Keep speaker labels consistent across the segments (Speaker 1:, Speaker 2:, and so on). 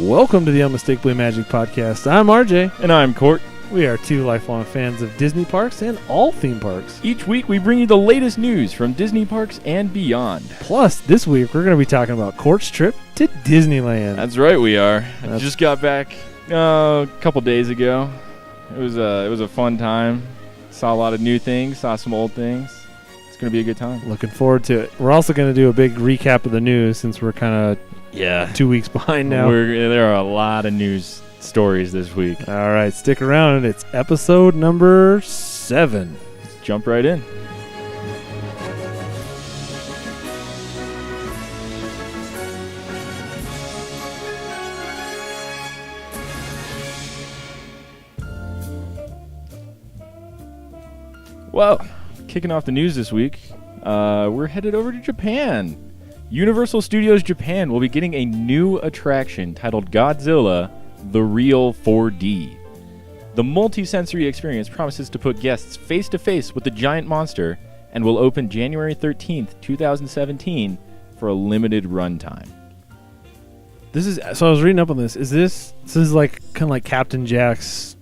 Speaker 1: Welcome to the Unmistakably Magic Podcast. I'm RJ.
Speaker 2: And I'm Cort.
Speaker 1: We are two lifelong fans of Disney parks and all theme parks.
Speaker 2: Each week we bring you the latest news from Disney parks and beyond.
Speaker 1: Plus, this week we're going to be talking about Cort's trip to Disneyland.
Speaker 2: That's right, we are. I just got back a couple days ago. It was a fun time. Saw a lot of new things, saw some old things. It's going to be a good time.
Speaker 1: Looking forward to it. We're also going to do a big recap of the news since we're kind of 2 weeks behind now.
Speaker 2: There are a lot of news stories this week.
Speaker 1: All right, stick around. It's episode number 7.
Speaker 2: Let's jump right in. Well, kicking off the news this week, we're headed over to Japan. Universal Studios Japan will be getting a new attraction titled Godzilla: The Real 4D. The multi-sensory experience promises to put guests face-to-face with the giant monster and will open January 13th, 2017 for a limited runtime.
Speaker 1: So I was reading up on this. This is like kind of like Captain Jack's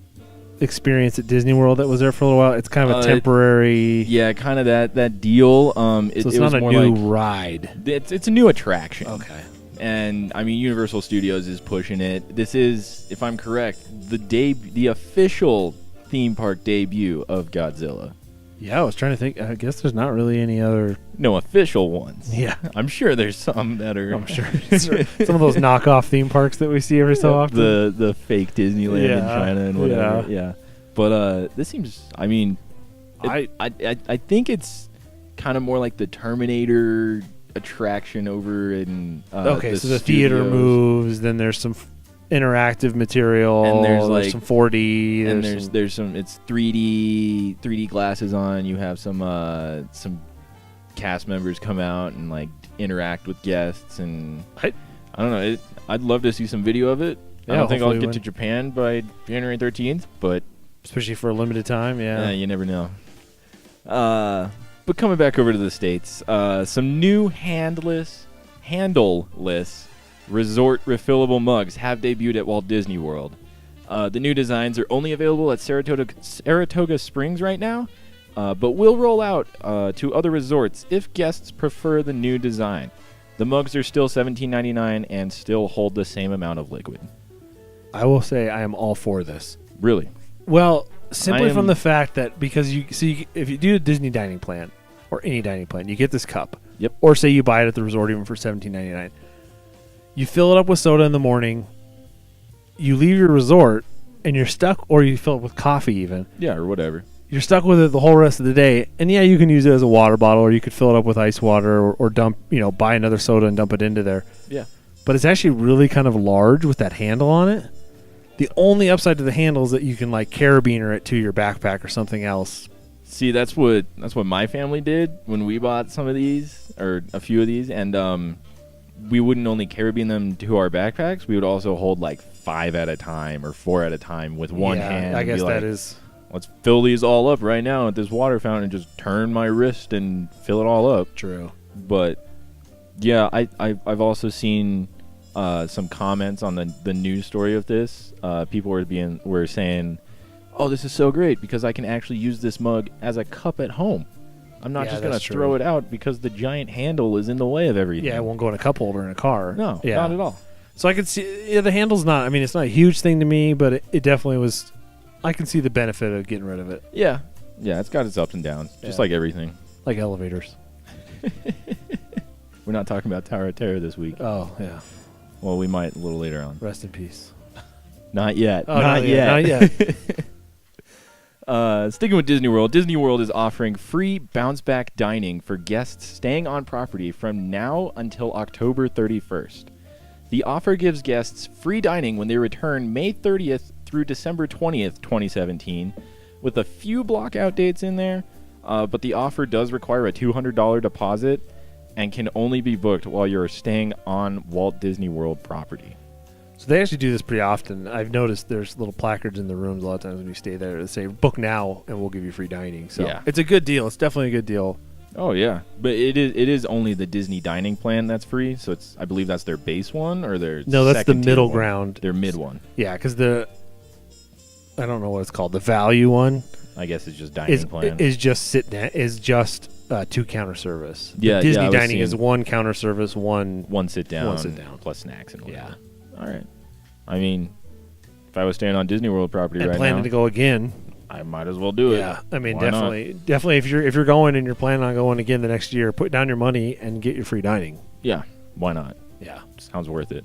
Speaker 1: experience at Disney World that was there for a little while. It's kind of a temporary...
Speaker 2: Yeah, kind of that deal.
Speaker 1: So it's not a new ride.
Speaker 2: It's a new attraction.
Speaker 1: Okay.
Speaker 2: And, I mean, Universal Studios is pushing it. This is, if I'm correct, the official theme park debut of Godzilla.
Speaker 1: Yeah, I was trying to think. I guess there's not really any other...
Speaker 2: No official ones.
Speaker 1: Yeah.
Speaker 2: I'm sure there's some that are...
Speaker 1: I'm sure. Some of those knockoff theme parks that we see every so often.
Speaker 2: The fake Disneyland in China and whatever. Yeah. But this seems... I mean, I think it's kind of more like the Terminator attraction over in
Speaker 1: okay, so the theater moves, then there's some interactive material,
Speaker 2: and there's
Speaker 1: some 4D,
Speaker 2: and there's some it's 3D glasses on. You have some cast members come out and like interact with guests, and I don't know, I'd love to see some video of it. I don't think I'll get to Japan by January 13th, but
Speaker 1: especially for a limited time,
Speaker 2: you never know. But coming back over to the States, some new handleless resort refillable mugs have debuted at Walt Disney World. The new designs are only available at Saratoga Springs right now, but will roll out to other resorts if guests prefer the new design. The mugs are still $17.99 and still hold the same amount of liquid.
Speaker 1: I will say I am all for this.
Speaker 2: Really?
Speaker 1: Well, simply from the fact that because if you do a Disney dining plan or any dining plan, you get this cup.
Speaker 2: Yep.
Speaker 1: Or say you buy it at the resort even for $17.99. You fill it up with soda in the morning. You leave your resort and you're stuck, or you fill it with coffee even.
Speaker 2: Yeah, or whatever.
Speaker 1: You're stuck with it the whole rest of the day. And yeah, you can use it as a water bottle, or you could fill it up with ice water, or dump, buy another soda and dump it into there.
Speaker 2: Yeah. But
Speaker 1: it's actually really kind of large with that handle on it. The only upside to the handle is that you can like carabiner it to your backpack or something else.
Speaker 2: See, that's what my family did when we bought some of these, or a few of these, and we wouldn't only carabine them to our backpacks, we would also hold like 5 at a time or 4 at a time with one hand.
Speaker 1: I guess that is...
Speaker 2: Let's fill these all up right now at this water fountain and just turn my wrist and fill it all up.
Speaker 1: True.
Speaker 2: But yeah, I've also seen some comments on the news story of this. People were saying, "Oh, this is so great because I can actually use this mug as a cup at home. I'm not just going to throw it out because the giant handle is in the way of everything."
Speaker 1: Yeah, it won't go in a cup holder in a car.
Speaker 2: No, not at all.
Speaker 1: So I could see, the handle's not, I mean, it's not a huge thing to me, but it definitely was, I can see the benefit of getting rid of it.
Speaker 2: Yeah. Yeah, it's got its ups and downs, just like everything.
Speaker 1: Like elevators.
Speaker 2: We're not talking about Tower of Terror this week.
Speaker 1: Oh, yeah.
Speaker 2: Well, we might a little later on.
Speaker 1: Rest in peace.
Speaker 2: Not yet.
Speaker 1: Oh, not yet.
Speaker 2: Sticking with Disney World is offering free bounce-back dining for guests staying on property from now until October 31st. The offer gives guests free dining when they return May 30th through December 20th, 2017, with a few block-out dates in there, but the offer does require a $200 deposit and can only be booked while you're staying on Walt Disney World property.
Speaker 1: So they actually do this pretty often. I've noticed there's little placards in the rooms a lot of times when you stay there that say, book now and we'll give you free dining. So
Speaker 2: yeah.
Speaker 1: It's a good deal. It's definitely a good deal.
Speaker 2: Oh yeah, but it is only the Disney dining plan that's free. So I believe that's their base one or their
Speaker 1: no, that's the
Speaker 2: second tier
Speaker 1: middle
Speaker 2: one.
Speaker 1: ground.
Speaker 2: Their mid one.
Speaker 1: Yeah, because I don't know what it's called. The value one,
Speaker 2: I guess it's just dining plan.
Speaker 1: Is just 2 counter service.
Speaker 2: Yeah,
Speaker 1: the Disney
Speaker 2: I was
Speaker 1: dining
Speaker 2: seeing
Speaker 1: is 1 counter service, one
Speaker 2: sit down, plus snacks and whatever. Yeah. All right. I mean, if I was staying on Disney World property
Speaker 1: and
Speaker 2: right
Speaker 1: planning
Speaker 2: now,
Speaker 1: to go again,
Speaker 2: I might as well do it.
Speaker 1: Yeah, I mean,
Speaker 2: Why
Speaker 1: definitely. If you're going and you're planning on going again the next year, put down your money and get your free dining.
Speaker 2: Yeah, why not?
Speaker 1: Yeah,
Speaker 2: sounds worth it.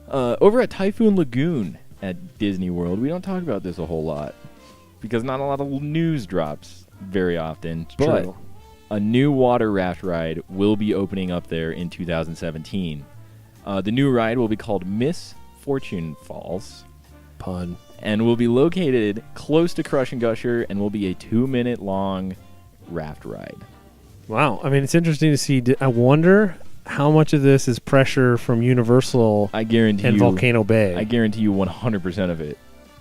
Speaker 2: Over at Typhoon Lagoon at Disney World, we don't talk about this a whole lot because not a lot of news drops very often. But
Speaker 1: True.
Speaker 2: A new water raft ride will be opening up there in 2017. The new ride will be called Miss Fortune Falls.
Speaker 1: Pun.
Speaker 2: And will be located close to Crush and Gusher and will be a 2-minute long raft ride.
Speaker 1: Wow. I mean, it's interesting to see. I wonder how much of this is pressure from Universal and Volcano Bay.
Speaker 2: I guarantee you 100% of it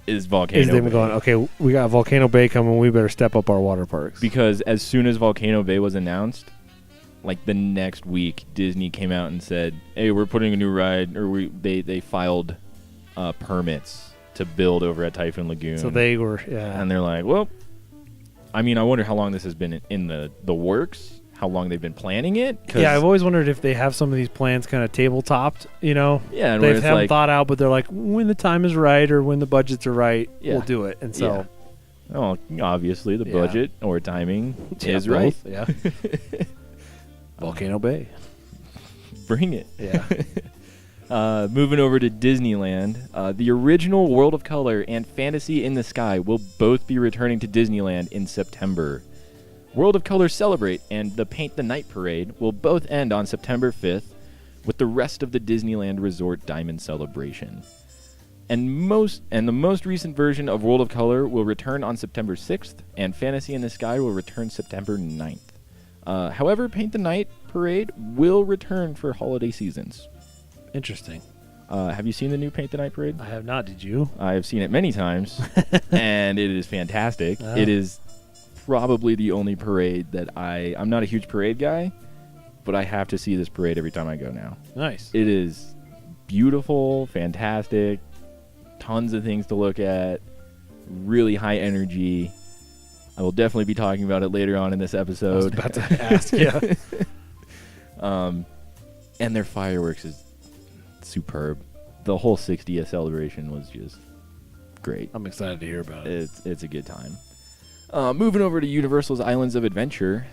Speaker 2: is Volcano Bay.
Speaker 1: Is them going, okay, we got Volcano Bay coming, we better step up our water parks.
Speaker 2: Because as soon as Volcano Bay was announced, like the next week, Disney came out and said, hey, we're putting a new ride, or they filed permits to build over at Typhoon Lagoon.
Speaker 1: So they were, yeah.
Speaker 2: And they're like, well, I mean, I wonder how long this has been in the works, how long they've been planning it.
Speaker 1: Yeah, I've always wondered if they have some of these plans kind of tabletopped, you know?
Speaker 2: Yeah, and
Speaker 1: they
Speaker 2: it's
Speaker 1: haven't thought out, but they're like, when the time is right or when the budgets are right,
Speaker 2: Yeah.
Speaker 1: we'll do it. And so...
Speaker 2: Yeah. Oh, obviously the budget or timing is
Speaker 1: both,
Speaker 2: right.
Speaker 1: Yeah. Volcano Bay.
Speaker 2: Bring it.
Speaker 1: Yeah.
Speaker 2: Moving over to Disneyland, the original World of Color and Fantasy in the Sky will both be returning to Disneyland in September. World of Color Celebrate and the Paint the Night Parade will both end on September 5th, with the rest of the Disneyland Resort Diamond Celebration. And the most recent version of World of Color will return on September 6th, and Fantasy in the Sky will return September 9th. However, Paint the Night Parade will return for holiday seasons.
Speaker 1: Interesting.
Speaker 2: Have you seen the new Paint the Night Parade?
Speaker 1: I have not. Did you?
Speaker 2: I have seen it many times, and it is fantastic. It is probably the only parade that I'm not a huge parade guy, but I have to see this parade every time I go now.
Speaker 1: Nice.
Speaker 2: It is beautiful, fantastic, tons of things to look at, really high energy. I will definitely be talking about it later on in this episode.
Speaker 1: I was about to ask, yeah.
Speaker 2: And their fireworks is superb. The whole 60th celebration was just great.
Speaker 1: I'm excited to hear about it.
Speaker 2: It's a good time. Moving over to Universal's Islands of Adventure,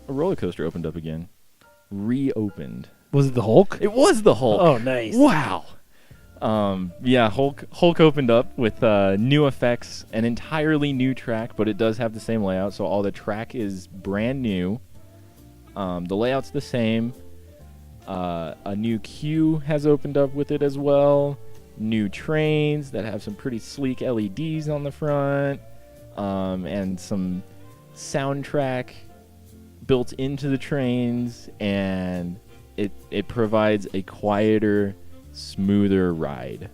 Speaker 2: a roller coaster opened up again. Reopened.
Speaker 1: Was it the Hulk?
Speaker 2: It was the Hulk.
Speaker 1: Oh, nice.
Speaker 2: Wow. Yeah, Hulk opened up with new effects, an entirely new track, but it does have the same layout, so all the track is brand new. The layout's the same. A new queue has opened up with it as well. New trains that have some pretty sleek LEDs on the front, and some soundtrack built into the trains, and it provides a quieter, smoother ride.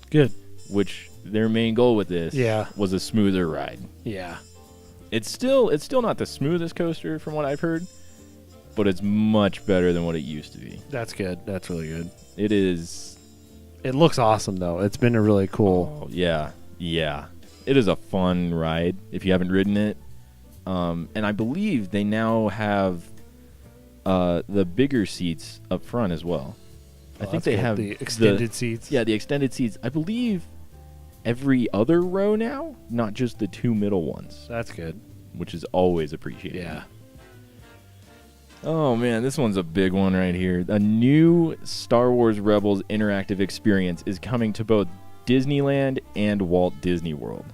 Speaker 1: Good.
Speaker 2: Which their main goal with this was a smoother ride.
Speaker 1: Yeah.
Speaker 2: It's still not the smoothest coaster from what I've heard, but it's much better than what it used to be.
Speaker 1: That's good. That's really good.
Speaker 2: It is.
Speaker 1: It looks awesome, though. It's been a really cool.
Speaker 2: Oh, yeah. Yeah. It is a fun ride if you haven't ridden it. And I believe they now have the bigger seats up front as well. I think they have
Speaker 1: the extended seats.
Speaker 2: Yeah, the extended seats. I believe every other row now, not just the two middle ones.
Speaker 1: That's good.
Speaker 2: Which is always appreciated.
Speaker 1: Yeah.
Speaker 2: Oh, man, this one's a big one right here. A new Star Wars Rebels interactive experience is coming to both Disneyland and Walt Disney World.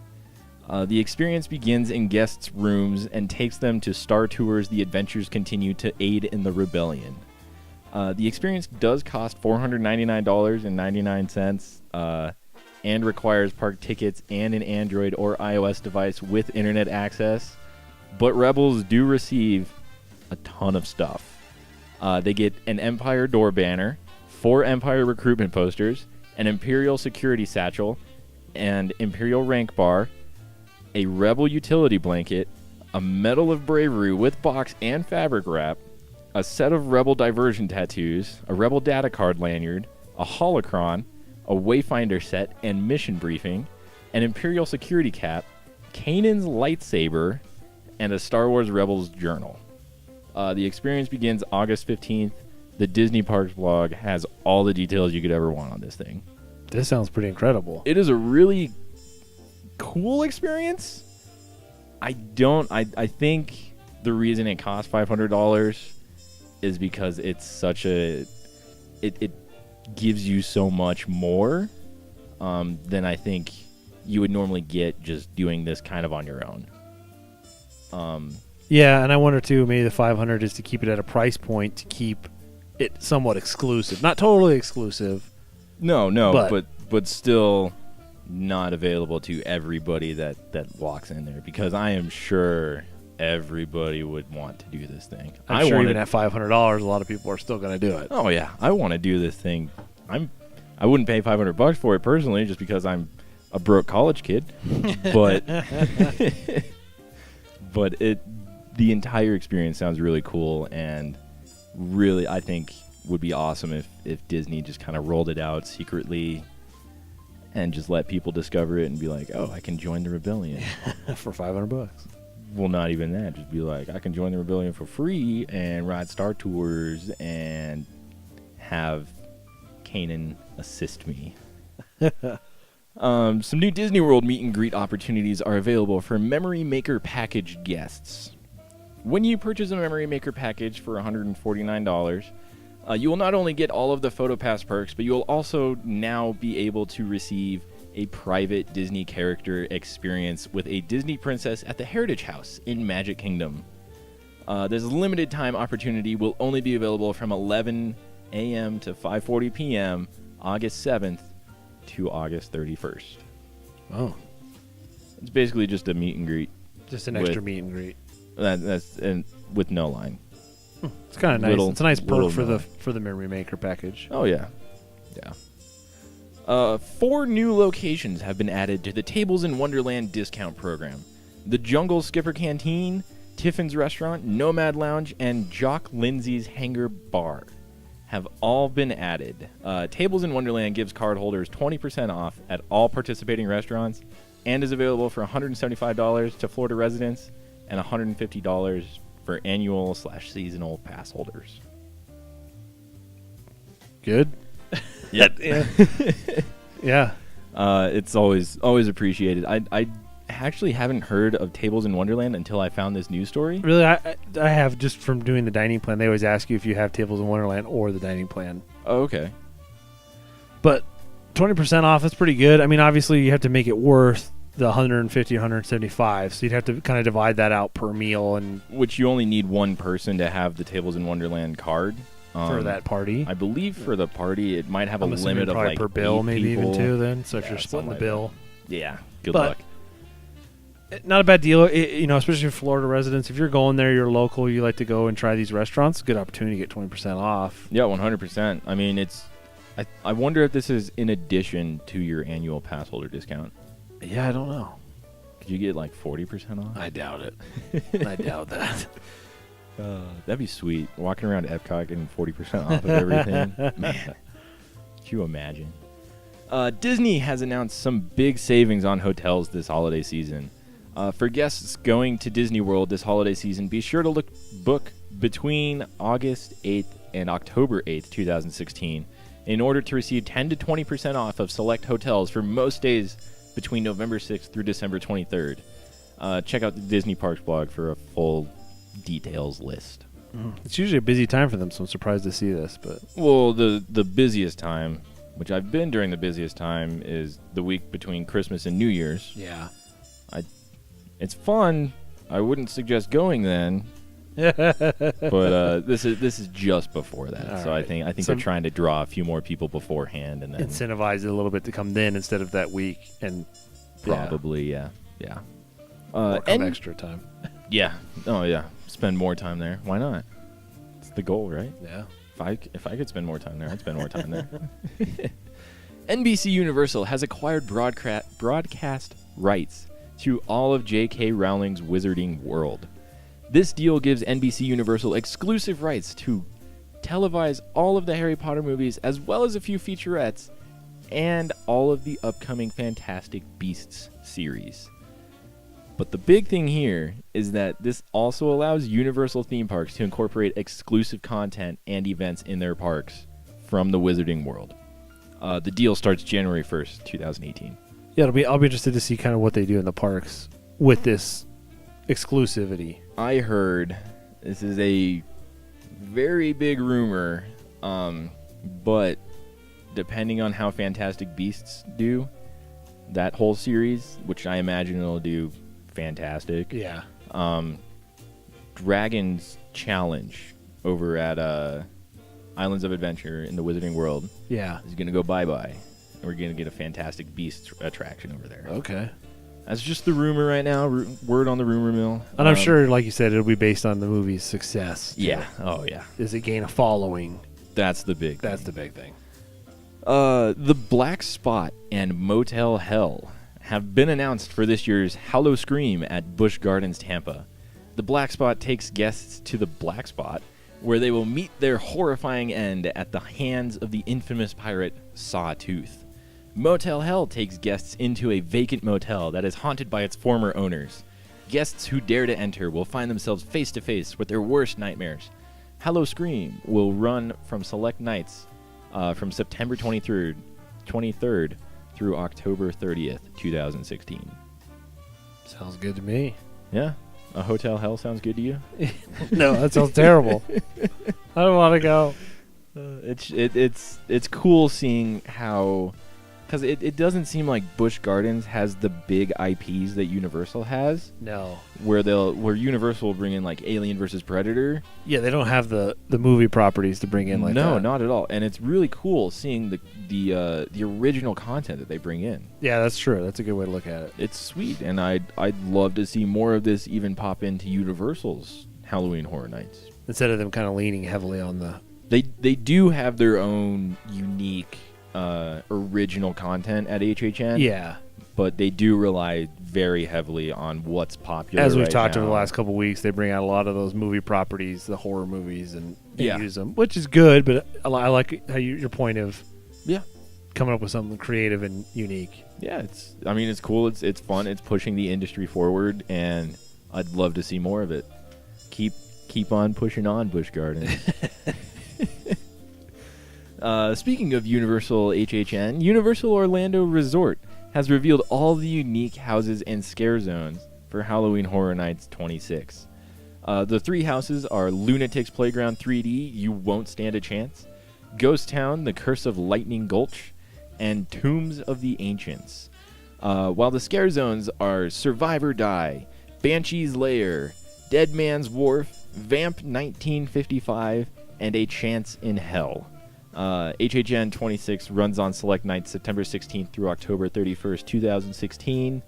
Speaker 2: The experience begins in guests' rooms and takes them to Star Tours. The adventures continue to aid in the rebellion. The experience does cost $499.99 and requires park tickets and an Android or iOS device with internet access. But Rebels do receive a ton of stuff. They get an Empire door banner, 4 Empire recruitment posters, an Imperial security satchel, and Imperial rank bar, a Rebel utility blanket, a Medal of Bravery with box and fabric wrap, a set of Rebel diversion tattoos, a Rebel data card lanyard, a holocron, a Wayfinder set and mission briefing, an Imperial security cap, Kanan's lightsaber, and a Star Wars Rebels journal. The experience begins August 15th. The Disney Parks blog has all the details you could ever want on this thing.
Speaker 1: This sounds pretty incredible.
Speaker 2: It is a really cool experience. I think the reason it costs $500 is because it's such a... It gives you so much more than I think you would normally get just doing this kind of on your own.
Speaker 1: Yeah, and I wonder too, maybe the $500 is to keep it at a price point to keep it somewhat exclusive. Not totally exclusive.
Speaker 2: No, but still not available to everybody that walks in there, because I am sure everybody would want to do this thing.
Speaker 1: I'm sure even at $500, a lot of people are still going to do it.
Speaker 2: Oh yeah, I want to do this thing. I wouldn't pay $500 for it personally, just because I'm a broke college kid, but but the entire experience sounds really cool, and really I think would be awesome if Disney just kind of rolled it out secretly and just let people discover it and be like, oh, I can join the rebellion
Speaker 1: for $500.
Speaker 2: Well, not even that. Just be like, I can join the rebellion for free and ride Star Tours and have Kanan assist me. Some new Disney World meet and greet opportunities are available for Memory Maker package guests. When you purchase a Memory Maker package for $149, you will not only get all of the PhotoPass perks, but you will also now be able to receive a private Disney character experience with a Disney princess at the Heritage House in Magic Kingdom. This limited time opportunity will only be available from 11 a.m. to 5:40 p.m. August 7th to August 31st.
Speaker 1: Oh.
Speaker 2: It's basically just a meet and greet.
Speaker 1: Just an extra meet and greet.
Speaker 2: That's with no line.
Speaker 1: It's kind of nice. It's a nice perk for the Memory Maker package.
Speaker 2: Oh yeah, yeah. 4 new locations have been added to the Tables in Wonderland discount program: the Jungle Skipper Canteen, Tiffin's Restaurant, Nomad Lounge, and Jock Lindsay's Hangar Bar have all been added. Tables in Wonderland gives cardholders 20% off at all participating restaurants and is available for $175 to Florida residents and $150 for annual/seasonal pass holders.
Speaker 1: Good.
Speaker 2: Yep.
Speaker 1: Yeah. Yeah.
Speaker 2: It's always appreciated. I actually haven't heard of Tables in Wonderland until I found this news story.
Speaker 1: Really, I have, just from doing the dining plan. They always ask you if you have Tables in Wonderland or the dining plan.
Speaker 2: Oh, okay.
Speaker 1: But 20% off is pretty good. I mean, obviously you have to make it worth the $150, $175, so you'd have to kind of divide that out per meal, and
Speaker 2: which you only need one person to have the Tables in Wonderland card
Speaker 1: for that party.
Speaker 2: I believe for the party it might have a limit of like
Speaker 1: per bill, maybe
Speaker 2: people.
Speaker 1: even too. Then, so if you're splitting the bill,
Speaker 2: yeah, good luck.
Speaker 1: Not a bad deal, especially for Florida residents. If you're going there, you're local, you like to go and try these restaurants. Good opportunity to get 20% off.
Speaker 2: Yeah, 100%. I mean, I wonder if this is in addition to your annual pass holder discount.
Speaker 1: Yeah, I don't know.
Speaker 2: Could you get like 40% off?
Speaker 1: I doubt it. I doubt that.
Speaker 2: That'd be sweet. Walking around Epcot getting 40% off of everything. Man, could you imagine? Disney has announced some big savings on hotels this holiday season. For guests going to Disney World this holiday season, be sure to book between August 8th and October 8th, 2016, in order to receive 10 to 20% off of select hotels for most days between November 6th through December 23rd. Check out the Disney Parks blog for a full details list.
Speaker 1: It's usually a busy time for them, so I'm surprised to see this. But
Speaker 2: well, the busiest time, which I've been during the busiest time, is the week between Christmas and New Year's.
Speaker 1: Yeah.
Speaker 2: It's fun. I wouldn't suggest going then. But this is just before that. All so right. I think they're trying to draw a few more people beforehand and then
Speaker 1: incentivize it a little bit to come then instead of that week, and
Speaker 2: probably yeah.
Speaker 1: Extra time.
Speaker 2: Yeah. Oh yeah. Spend more time there. Why not? It's the goal, right?
Speaker 1: Yeah.
Speaker 2: If I could spend more time there, I'd spend more time there. NBC Universal has acquired broadcast rights to all of J.K. Rowling's Wizarding World. This deal gives NBC Universal exclusive rights to televise all of the Harry Potter movies, as well as a few featurettes, and all of the upcoming Fantastic Beasts series. But the big thing here is that this also allows Universal theme parks to incorporate exclusive content and events in their parks from the Wizarding World. The deal starts January 1st, 2018.
Speaker 1: Yeah, I'll be interested to see kind of what they do in the parks with this exclusivity.
Speaker 2: I heard this is a very big rumor, but depending on how Fantastic Beasts do, that whole series, which I imagine it'll do fantastic.
Speaker 1: Yeah.
Speaker 2: Dragon's Challenge over at Islands of Adventure in the Wizarding World.
Speaker 1: Yeah.
Speaker 2: Is going to go bye-bye. And we're going to get a Fantastic Beasts attraction over there.
Speaker 1: Okay.
Speaker 2: That's just the rumor right now. Word on the rumor mill.
Speaker 1: And I'm sure, like you said, it'll be based on the movie's success.
Speaker 2: Yeah. Oh, yeah.
Speaker 1: Does it gain a following?
Speaker 2: That's the big
Speaker 1: That's the big thing.
Speaker 2: The Black Spot and Motel Hell have been announced for this year's Hallowscream at Busch Gardens, Tampa. The Black Spot takes guests to the Black Spot, where they will meet their horrifying end at the hands of the infamous pirate Sawtooth. Motel Hell takes guests into a vacant motel that is haunted by its former owners. Guests who dare to enter will find themselves face to face with their worst nightmares. Hallowscream will run from select nights from September 23rd through October 30th, 2016.
Speaker 1: Sounds good to me.
Speaker 2: Yeah? A Hotel Hell sounds good to you?
Speaker 1: No, that sounds terrible. I don't want to go.
Speaker 2: It's cool seeing how... Because it doesn't seem like Busch Gardens has the big IPs that Universal has.
Speaker 1: No.
Speaker 2: Where Universal will bring in like Alien vs. Predator.
Speaker 1: Yeah, they don't have the movie properties to bring in like that.
Speaker 2: No, not at all. And it's really cool seeing the original content that they bring in.
Speaker 1: Yeah, that's true. That's a good way to look at it.
Speaker 2: It's sweet, and I'd love to see more of this even pop into Universal's Halloween Horror Nights.
Speaker 1: Instead of them kind of leaning heavily on the...
Speaker 2: They do have their own unique... original content at HHN.
Speaker 1: Yeah.
Speaker 2: But they do rely very heavly on what's popular.
Speaker 1: As we've
Speaker 2: right
Speaker 1: talked
Speaker 2: now.
Speaker 1: over the last couple of weeks, they bring out a lot of those movie properties, the horror movies, and
Speaker 2: Yeah.
Speaker 1: use them, which is good, but I like how your point of
Speaker 2: Yeah.
Speaker 1: coming up with something creative and unique.
Speaker 2: Yeah, it's cool. It's fun. It's pushing the industry forward, and I'd love to see more of it. Keep on pushing on, Busch Gardens. Speaking of Universal HHN, Universal Orlando Resort has revealed all the unique houses and scare zones for Halloween Horror Nights 26. The three houses are Lunatics Playground 3D, You Won't Stand a Chance, Ghost Town, The Curse of Lightning Gulch, and Tombs of the Ancients. While the scare zones are Survive or Die, Banshee's Lair, Dead Man's Wharf, Vamp 1955, and A Chance in Hell. HHN 26 runs on select nights September 16th through October 31st, 2016.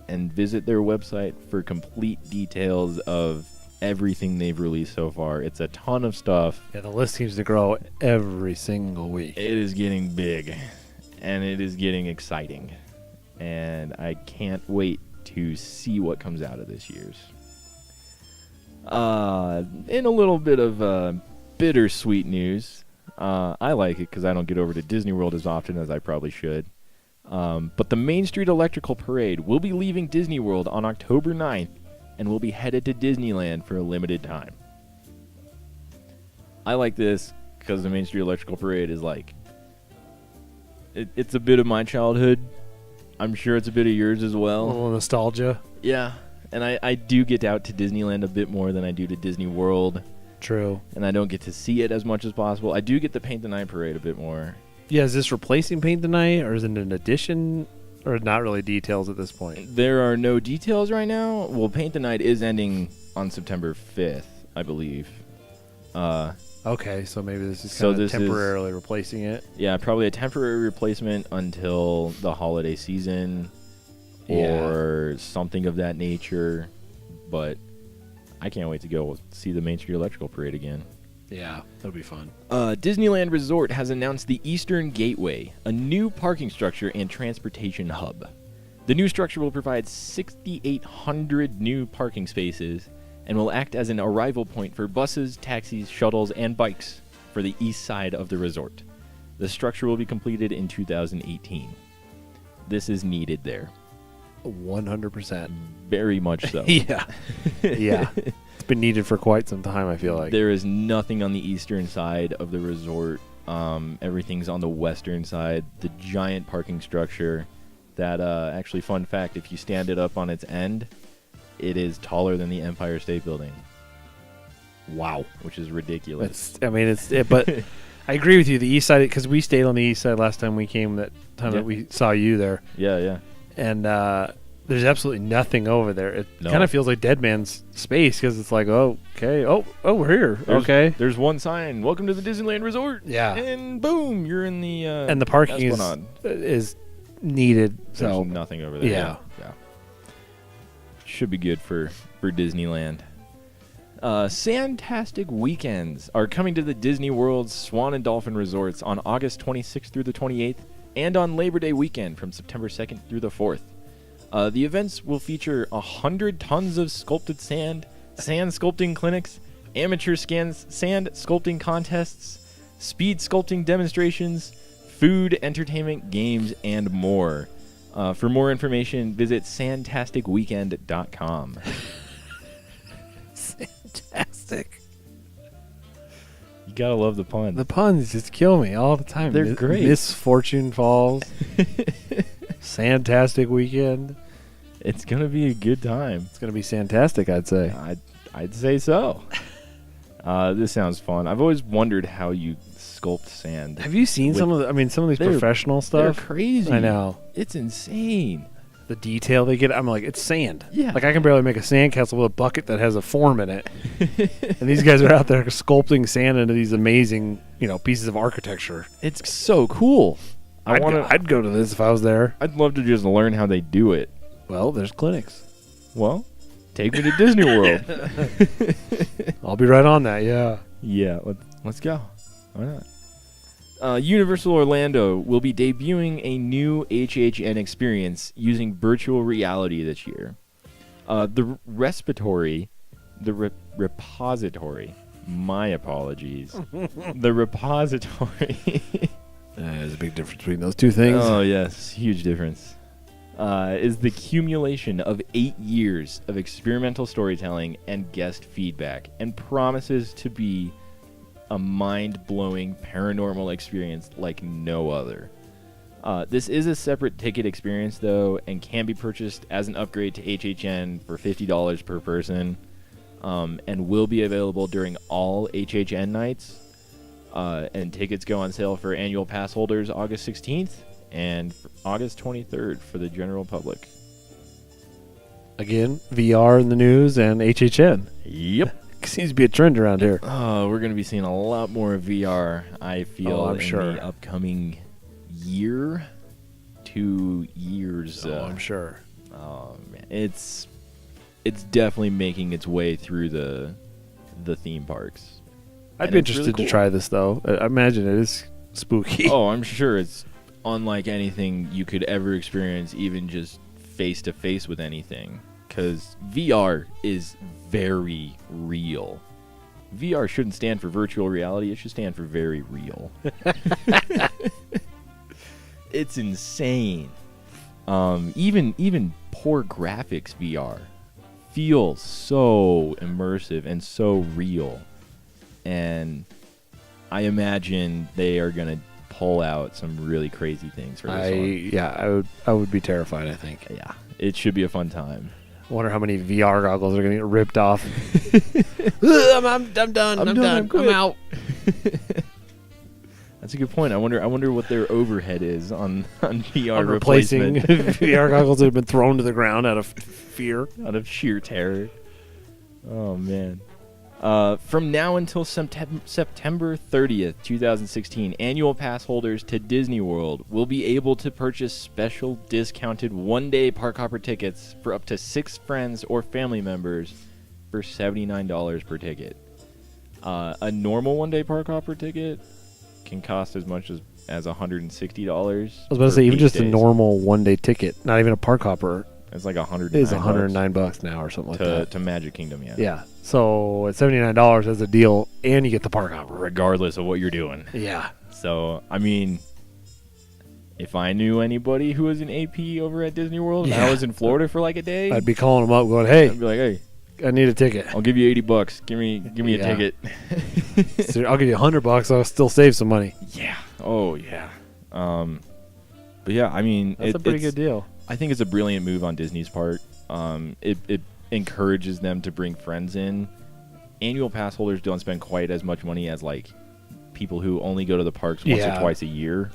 Speaker 2: And visit their website for complete details of everything they've released so far. It's a ton of stuff.
Speaker 1: Yeah, the list seems to grow every single week.
Speaker 2: It is getting big, and it is getting exciting. And I can't wait to see what comes out of this year's. In a little bit of bittersweet news, I like it because I don't get over to Disney World as often as I probably should. But the Main Street Electrical Parade will be leaving Disney World on October 9th and will be headed to Disneyland for a limited time. I like this because the Main Street Electrical Parade is like... It's a bit of my childhood. I'm sure it's a bit of yours as well.
Speaker 1: A little nostalgia.
Speaker 2: Yeah, and I do get out to Disneyland a bit more than I do to Disney World.
Speaker 1: True.
Speaker 2: And I don't get to see it as much as possible. I do get the Paint the Night Parade a bit more.
Speaker 1: Yeah, is this replacing Paint the Night, or is it an addition, or not really details at this point?
Speaker 2: There are no details right now. Well, Paint the Night is ending on September 5th, I believe.
Speaker 1: Okay, so maybe this is
Speaker 2: So
Speaker 1: kind of
Speaker 2: this
Speaker 1: temporarily replacing it.
Speaker 2: Yeah, probably a temporary replacement until the holiday season or something of that nature. But I can't wait to go see the Main Street Electrical Parade again.
Speaker 1: Yeah, that'll be fun.
Speaker 2: Disneyland Resort has announced the Eastern Gateway, a new parking structure and transportation hub. The new structure will provide 6,800 new parking spaces and will act as an arrival point for buses, taxis, shuttles, and bikes for the east side of the resort. The structure will be completed in 2018. This is needed there.
Speaker 1: 100%.
Speaker 2: Very much so.
Speaker 1: Yeah. Yeah. It's been needed for quite some time, I feel like.
Speaker 2: There is nothing on the eastern side of the resort. Everything's on the western side. The giant parking structure that, actually, fun fact, if you stand it up on its end, it is taller than the Empire State Building.
Speaker 1: Wow.
Speaker 2: Which is ridiculous.
Speaker 1: But I agree with you. The east side, because we stayed on the east side last time we came, that time that we saw you there.
Speaker 2: Yeah, yeah.
Speaker 1: And there's absolutely nothing over there. It kind of feels like Dead Man's space because it's like, oh, okay. Oh, we're here. Okay.
Speaker 2: There's one sign. Welcome to the Disneyland Resort.
Speaker 1: Yeah.
Speaker 2: And boom, you're in the
Speaker 1: and the parking is needed.
Speaker 2: There's nothing over there.
Speaker 1: Yeah.
Speaker 2: Should be good for Disneyland. Sandtastic weekends are coming to the Disney World's Swan and Dolphin resorts on August 26th through the 28th and on Labor Day weekend from September 2nd through the 4th. The events will feature 100 tons of sculpted sand sculpting clinics, amateur sand sculpting contests, speed sculpting demonstrations, food, entertainment, games, and more. For more information, visit sandtasticweekend.com.
Speaker 1: Fantastic.
Speaker 2: You gotta love the puns.
Speaker 1: The puns just kill me all the time.
Speaker 2: They're great.
Speaker 1: Misfortune Falls. Sandtastic weekend.
Speaker 2: It's gonna be a good time.
Speaker 1: It's gonna be fantastic, I'd say.
Speaker 2: I'd say so. This sounds fun. I've always wondered how you sculpt sand.
Speaker 1: Have you seen some of these professional stuff?
Speaker 2: They're crazy.
Speaker 1: I know.
Speaker 2: It's insane.
Speaker 1: The detail they get, I'm like, it's sand.
Speaker 2: Yeah.
Speaker 1: Like, I can barely make a sandcastle with a bucket that has a form in it. And these guys are out there sculpting sand into these amazing, pieces of architecture.
Speaker 2: It's so cool.
Speaker 1: I'd go to this if I was there.
Speaker 2: I'd love to just learn how they do it.
Speaker 1: Well, there's clinics.
Speaker 2: Well, take me to Disney World.
Speaker 1: I'll be right on that, yeah.
Speaker 2: Yeah, let's go. Why not? Universal Orlando will be debuting a new HHN experience using virtual reality this year. The repository, my apologies. The repository.
Speaker 1: There's a big difference between those two things.
Speaker 2: Oh, yes, huge difference. Is the accumulation of 8 years of experimental storytelling and guest feedback, and promises to be a mind-blowing paranormal experience like no other. This is a separate ticket experience, though, and can be purchased as an upgrade to HHN for $50 per person, and will be available during all HHN nights. And tickets go on sale for annual pass holders August 16th and August 23rd for the general public.
Speaker 1: Again, VR in the news and HHN.
Speaker 2: Yep.
Speaker 1: Seems to be a trend around here.
Speaker 2: Oh, we're going to be seeing a lot more VR, I feel,
Speaker 1: I'm
Speaker 2: in
Speaker 1: sure.
Speaker 2: the upcoming year, 2 years.
Speaker 1: I'm sure.
Speaker 2: Oh, man. It's definitely making its way through the theme parks.
Speaker 1: I'd be interested to try this, though. I imagine it is spooky.
Speaker 2: Oh, I'm sure it's unlike anything you could ever experience, even just face-to-face with anything. Because VR is very real. VR shouldn't stand for virtual reality. It should stand for very real. It's insane. Even poor graphics VR feels so immersive and so real. And I imagine they are going to pull out some really crazy things for this one.
Speaker 1: Yeah, I would be terrified, I think.
Speaker 2: Yeah, it should be a fun time.
Speaker 1: I wonder how many VR goggles are going to get ripped off. I'm done. I'm out.
Speaker 2: That's a good point. I wonder what their overhead is on VR
Speaker 1: replacing
Speaker 2: replacement.
Speaker 1: VR goggles that have been thrown to the ground out of fear,
Speaker 2: out of sheer terror. Oh man. From now until September 30th, 2016, annual pass holders to Disney World will be able to purchase special discounted one-day park hopper tickets for up to 6 friends or family members for $79 per ticket. A normal one-day park hopper ticket can cost as much as as $160.
Speaker 1: I was about to say, even just a normal one-day ticket, not even a park hopper.
Speaker 2: It's like $109.
Speaker 1: It's $109 now or something like that.
Speaker 2: To Magic Kingdom, yeah.
Speaker 1: Yeah. So at $79 as a deal, and you get the park hopper.
Speaker 2: Regardless of what you're doing.
Speaker 1: Yeah.
Speaker 2: So, I mean, if I knew anybody who was an AP over at Disney World and I was in Florida for like a day,
Speaker 1: I'd be calling them up going, hey.
Speaker 2: I'd be like, hey.
Speaker 1: I need a ticket.
Speaker 2: I'll give you $80. Give me a ticket.
Speaker 1: So I'll give you $100. I'll still save some money.
Speaker 2: Yeah. Oh, yeah. But yeah, I mean,
Speaker 1: that's a pretty good deal.
Speaker 2: I think it's a brilliant move on Disney's part. It encourages them to bring friends in. Annual pass holders don't spend quite as much money as like people who only go to the parks once or twice a year.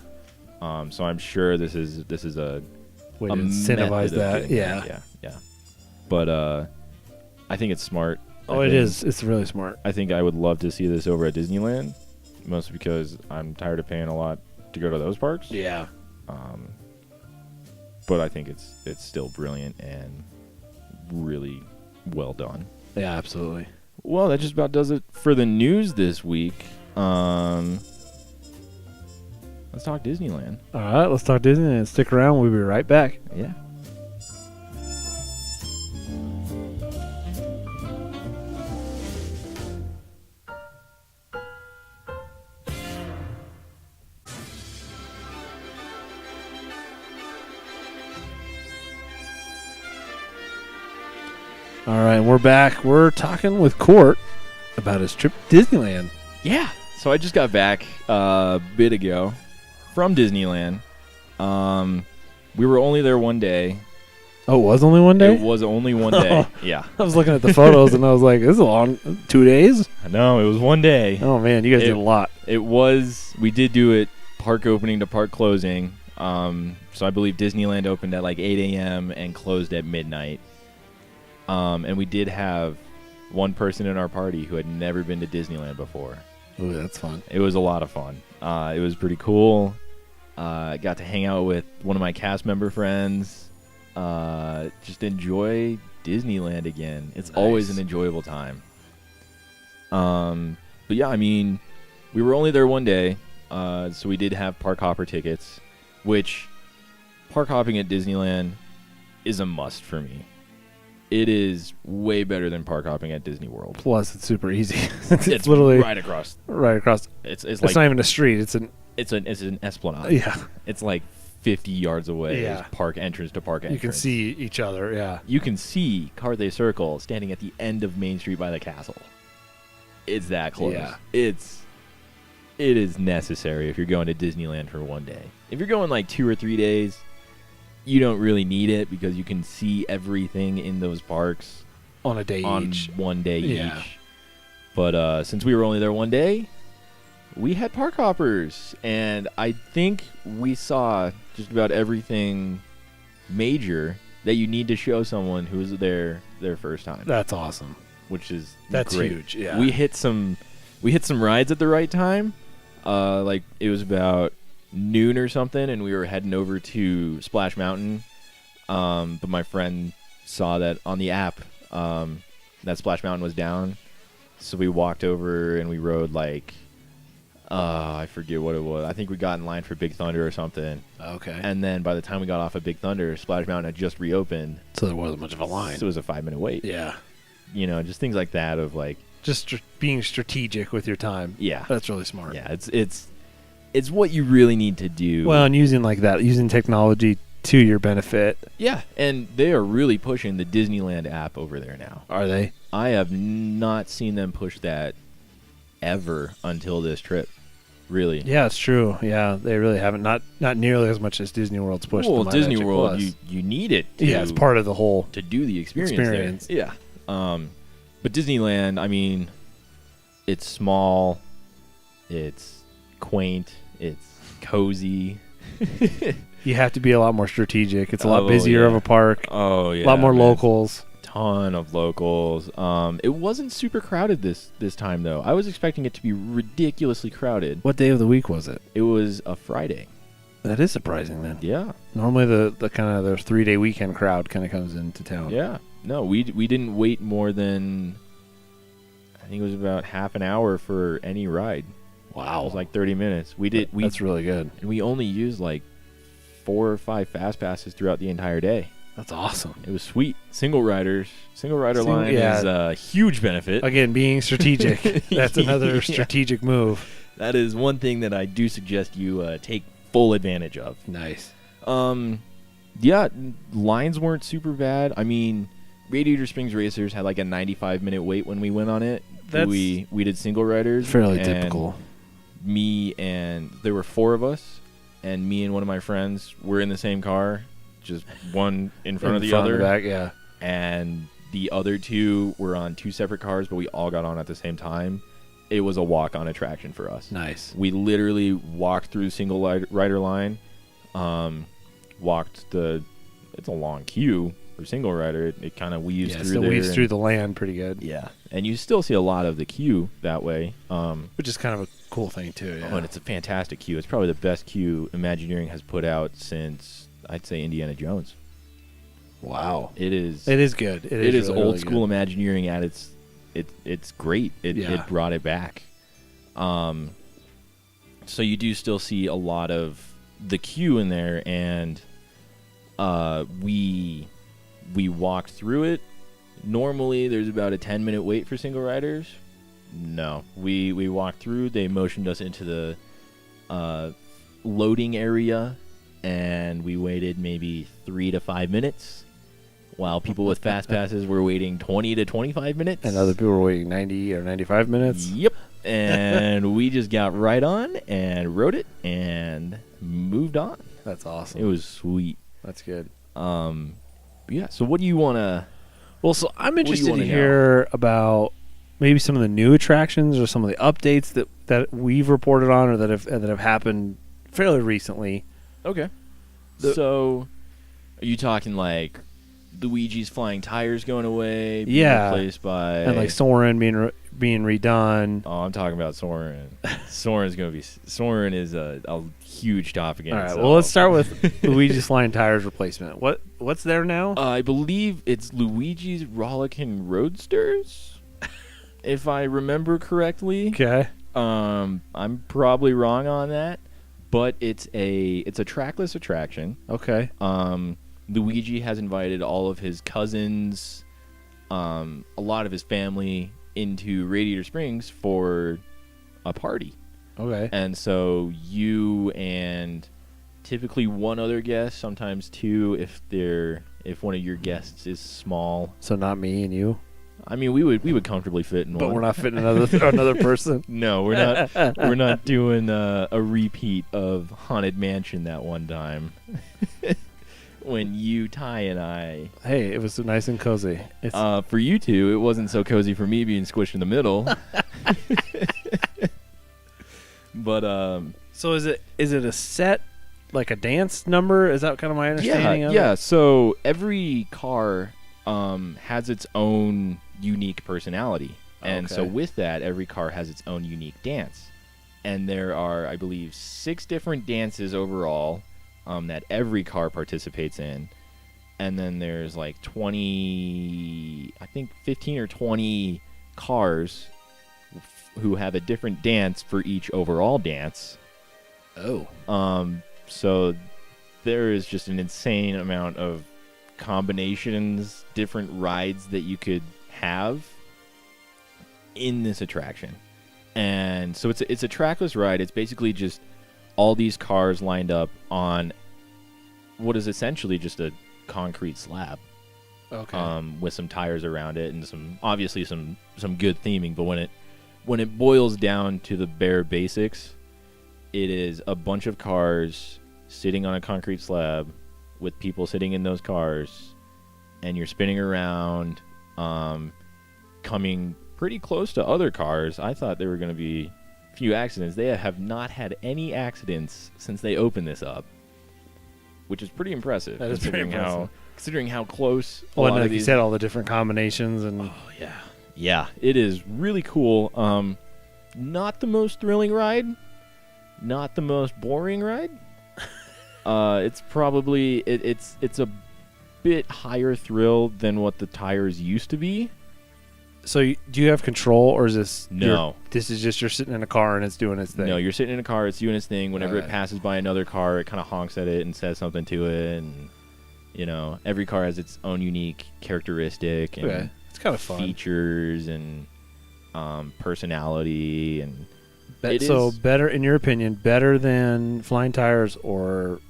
Speaker 2: So I'm sure this is a
Speaker 1: way to incentivize that. Yeah.
Speaker 2: But I think it's smart.
Speaker 1: It is. It's really smart.
Speaker 2: I think I would love to see this over at Disneyland, mostly because I'm tired of paying a lot to go to those parks.
Speaker 1: Yeah.
Speaker 2: But I think it's still brilliant and really well done.
Speaker 1: Yeah, absolutely.
Speaker 2: Well, that just about does it for the news this week. Let's talk Disneyland.
Speaker 1: All right, let's talk Disneyland. Stick around. We'll be right back.
Speaker 2: Yeah.
Speaker 1: All right, we're back. We're talking with Cort about his trip to Disneyland.
Speaker 2: Yeah. So I just got back a bit ago from Disneyland. We were only there one day.
Speaker 1: Oh, it was only one day?
Speaker 2: It was only one day. Yeah.
Speaker 1: I was looking at the photos and I was like, this is a long 2 days?
Speaker 2: No, it was one day.
Speaker 1: Oh, man, you guys did a lot.
Speaker 2: We did do it park opening to park closing. So I believe Disneyland opened at like 8 a.m. and closed at midnight. And we did have one person in our party who had never been to Disneyland before.
Speaker 1: Ooh, that's fun.
Speaker 2: It was a lot of fun. It was pretty cool. Got to hang out with one of my cast member friends. Just enjoy Disneyland again. It's always an enjoyable time. But yeah, I mean, we were only there one day. So we did have park hopper tickets, which park hopping at Disneyland is a must for me. It is way better than park hopping at Disney World.
Speaker 1: Plus, it's super easy. it's literally
Speaker 2: right across.
Speaker 1: Right across.
Speaker 2: It's
Speaker 1: like, not even a street. It's an
Speaker 2: esplanade.
Speaker 1: Yeah.
Speaker 2: It's like 50 yards away.
Speaker 1: Yeah.
Speaker 2: Park entrance to park entrance.
Speaker 1: You can see each other. Yeah.
Speaker 2: You can see Carthay Circle standing at the end of Main Street by the castle. It's that close.
Speaker 1: Yeah.
Speaker 2: It is necessary if you're going to Disneyland for one day. If you're going like 2 or 3 days, you don't really need it because you can see everything in those parks
Speaker 1: on a day each.
Speaker 2: One day each. But since we were only there one day, we had park hoppers, and I think we saw just about everything major that you need to show someone who's there their first time.
Speaker 1: That's awesome.
Speaker 2: Which is
Speaker 1: That's
Speaker 2: great.
Speaker 1: huge. Yeah.
Speaker 2: We hit some rides at the right time. Like it was about noon or something, and we were heading over to Splash Mountain. But my friend saw that on the app that Splash Mountain was down, so we walked over and we rode like I forget what it was. I think we got in line for Big Thunder or something.
Speaker 1: Okay.
Speaker 2: And then by the time we got off of Big Thunder, Splash Mountain had just reopened.
Speaker 1: So there wasn't much of a line.
Speaker 2: So it was a 5-minute wait.
Speaker 1: Yeah.
Speaker 2: You know, just things like that of like
Speaker 1: just being strategic with your time.
Speaker 2: Yeah.
Speaker 1: That's really smart.
Speaker 2: Yeah, it's what you really need to do.
Speaker 1: Well, and using technology to your benefit.
Speaker 2: Yeah, and they are really pushing the Disneyland app over there now.
Speaker 1: Are they?
Speaker 2: I have not seen them push that ever until this trip. Really?
Speaker 1: Yeah, it's true. Yeah, they really haven't. Not nearly as much as Disney World's pushed.
Speaker 2: Well, Disney World, you need it.
Speaker 1: It's part of the whole
Speaker 2: to do the experience. There. Yeah. But Disneyland, I mean, it's small, it's quaint, it's cozy.
Speaker 1: You have to be a lot more strategic. It's a lot busier of a park.
Speaker 2: Oh yeah,
Speaker 1: a lot more locals.
Speaker 2: Ton of locals. It wasn't super crowded this time though. I was expecting it to be ridiculously crowded.
Speaker 1: What day of the week was it?
Speaker 2: It was a Friday.
Speaker 1: That is surprising then.
Speaker 2: Yeah.
Speaker 1: Normally the kind of the 3-day weekend crowd kind of comes into town.
Speaker 2: Yeah. No, we didn't wait more than I think it was about half an hour for any ride.
Speaker 1: Wow.
Speaker 2: It was like 30 minutes.
Speaker 1: That's really good.
Speaker 2: And we only used like 4 or 5 fast passes throughout the entire day.
Speaker 1: That's awesome.
Speaker 2: It was sweet. Single rider line is a huge benefit.
Speaker 1: Again, being strategic. That's another strategic move.
Speaker 2: That is one thing that I do suggest you take full advantage of.
Speaker 1: Nice.
Speaker 2: Yeah, lines weren't super bad. I mean, Radiator Springs Racers had like a 95-minute wait when we went on it. We did single riders.
Speaker 1: Fairly typical.
Speaker 2: There were 4 of us, and me and one of my friends were in the same car, just one in front of the other.
Speaker 1: Back, yeah.
Speaker 2: And the other 2 were on 2 separate cars, but we all got on at the same time. It was a walk-on attraction for us.
Speaker 1: Nice. We
Speaker 2: literally walked through the single rider line, it's a long queue for single rider. It kind of weaves through there.
Speaker 1: It weaves through the land pretty good.
Speaker 2: Yeah. And you still see a lot of the queue that way.
Speaker 1: Which is kind of a cool thing, too. Yeah.
Speaker 2: Oh, and it's a fantastic queue. It's probably the best queue Imagineering has put out since, I'd say, Indiana Jones.
Speaker 1: Wow.
Speaker 2: It is.
Speaker 1: It is good.
Speaker 2: It is really, old school good. Imagineering at its. It's great. It brought it back. So you do still see a lot of the queue in there, and we walked through it. Normally, there's about a 10-minute wait for single riders. No, we walked through. They motioned us into the loading area, and we waited maybe 3 to 5 minutes, while people with fast passes were waiting 20 to 25 minutes.
Speaker 1: And other people were waiting 90 or 95 minutes.
Speaker 2: Yep. And we just got right on and rode it and moved on.
Speaker 1: That's awesome.
Speaker 2: It was sweet.
Speaker 1: That's good.
Speaker 2: Yeah. So what do you want to?
Speaker 1: Well, so I'm interested to hear about maybe some of the new attractions or some of the updates that we've reported on or that have happened fairly recently.
Speaker 2: Okay. So, are you talking like Luigi's flying tires going away? Being replaced by
Speaker 1: and like Soarin' being redone.
Speaker 2: Oh, I'm talking about Soarin'. Soarin' is a huge topic in itself.
Speaker 1: All right. Well, let's start with Luigi's flying tires replacement. What's there now?
Speaker 2: I believe it's Luigi's Rollickin' Roadsters, if I remember correctly.
Speaker 1: Okay.
Speaker 2: I'm probably wrong on that, but it's a trackless attraction.
Speaker 1: Okay.
Speaker 2: Luigi has invited all of his cousins, a lot of his family into Radiator Springs for a party.
Speaker 1: Okay.
Speaker 2: And so you and typically one other guest, sometimes 2 if one of your guests is small.
Speaker 1: So not me and you?
Speaker 2: I mean, we would comfortably fit in one.
Speaker 1: But we're not fitting another person?
Speaker 2: No, we're not. We're not doing a repeat of Haunted Mansion that one time. When you, Ty, and I... Hey,
Speaker 1: it was nice and cozy.
Speaker 2: For you two, it wasn't so cozy for me being squished in the middle. But,
Speaker 1: So is it a set, like a dance number? Is that kind of my understanding of it?
Speaker 2: Yeah, so every car has its own unique personality. And so with that, every car has its own unique dance. And there are, I believe, 6 different dances overall that every car participates in. And then there's like 20, I think 15 or 20 cars who have a different dance for each overall dance.
Speaker 1: Oh.
Speaker 2: So there is just an insane amount of combinations, different rides that you could have in this attraction. And so it's a trackless ride. It's basically just all these cars lined up on what is essentially just a concrete slab.
Speaker 1: Okay.
Speaker 2: With some tires around it and some good theming, but when it boils down to the bare basics, it is a bunch of cars sitting on a concrete slab with people sitting in those cars, and you're spinning around, coming pretty close to other cars. I thought there were going to be a few accidents. They have not had any accidents since they opened this up, which is pretty impressive.
Speaker 1: That is pretty impressive.
Speaker 2: Considering how close
Speaker 1: a lot of these... you said, all the different combinations. And
Speaker 2: oh, yeah. Yeah, it is really cool. Not the most thrilling ride. Not the most boring ride. It's probably... It's a bit higher thrill than what the tires used to be.
Speaker 1: So do you have control, or is this
Speaker 2: No.
Speaker 1: This is just you're sitting in a car and it's doing its thing?
Speaker 2: No, you're sitting in a car. It's doing its thing. Whenever it passes by another car, it kind of honks at it and says something to it. And every car has its own unique characteristic and
Speaker 1: it's kind of fun.
Speaker 2: features and personality. And
Speaker 1: better, in your opinion, better than Flying Tires or?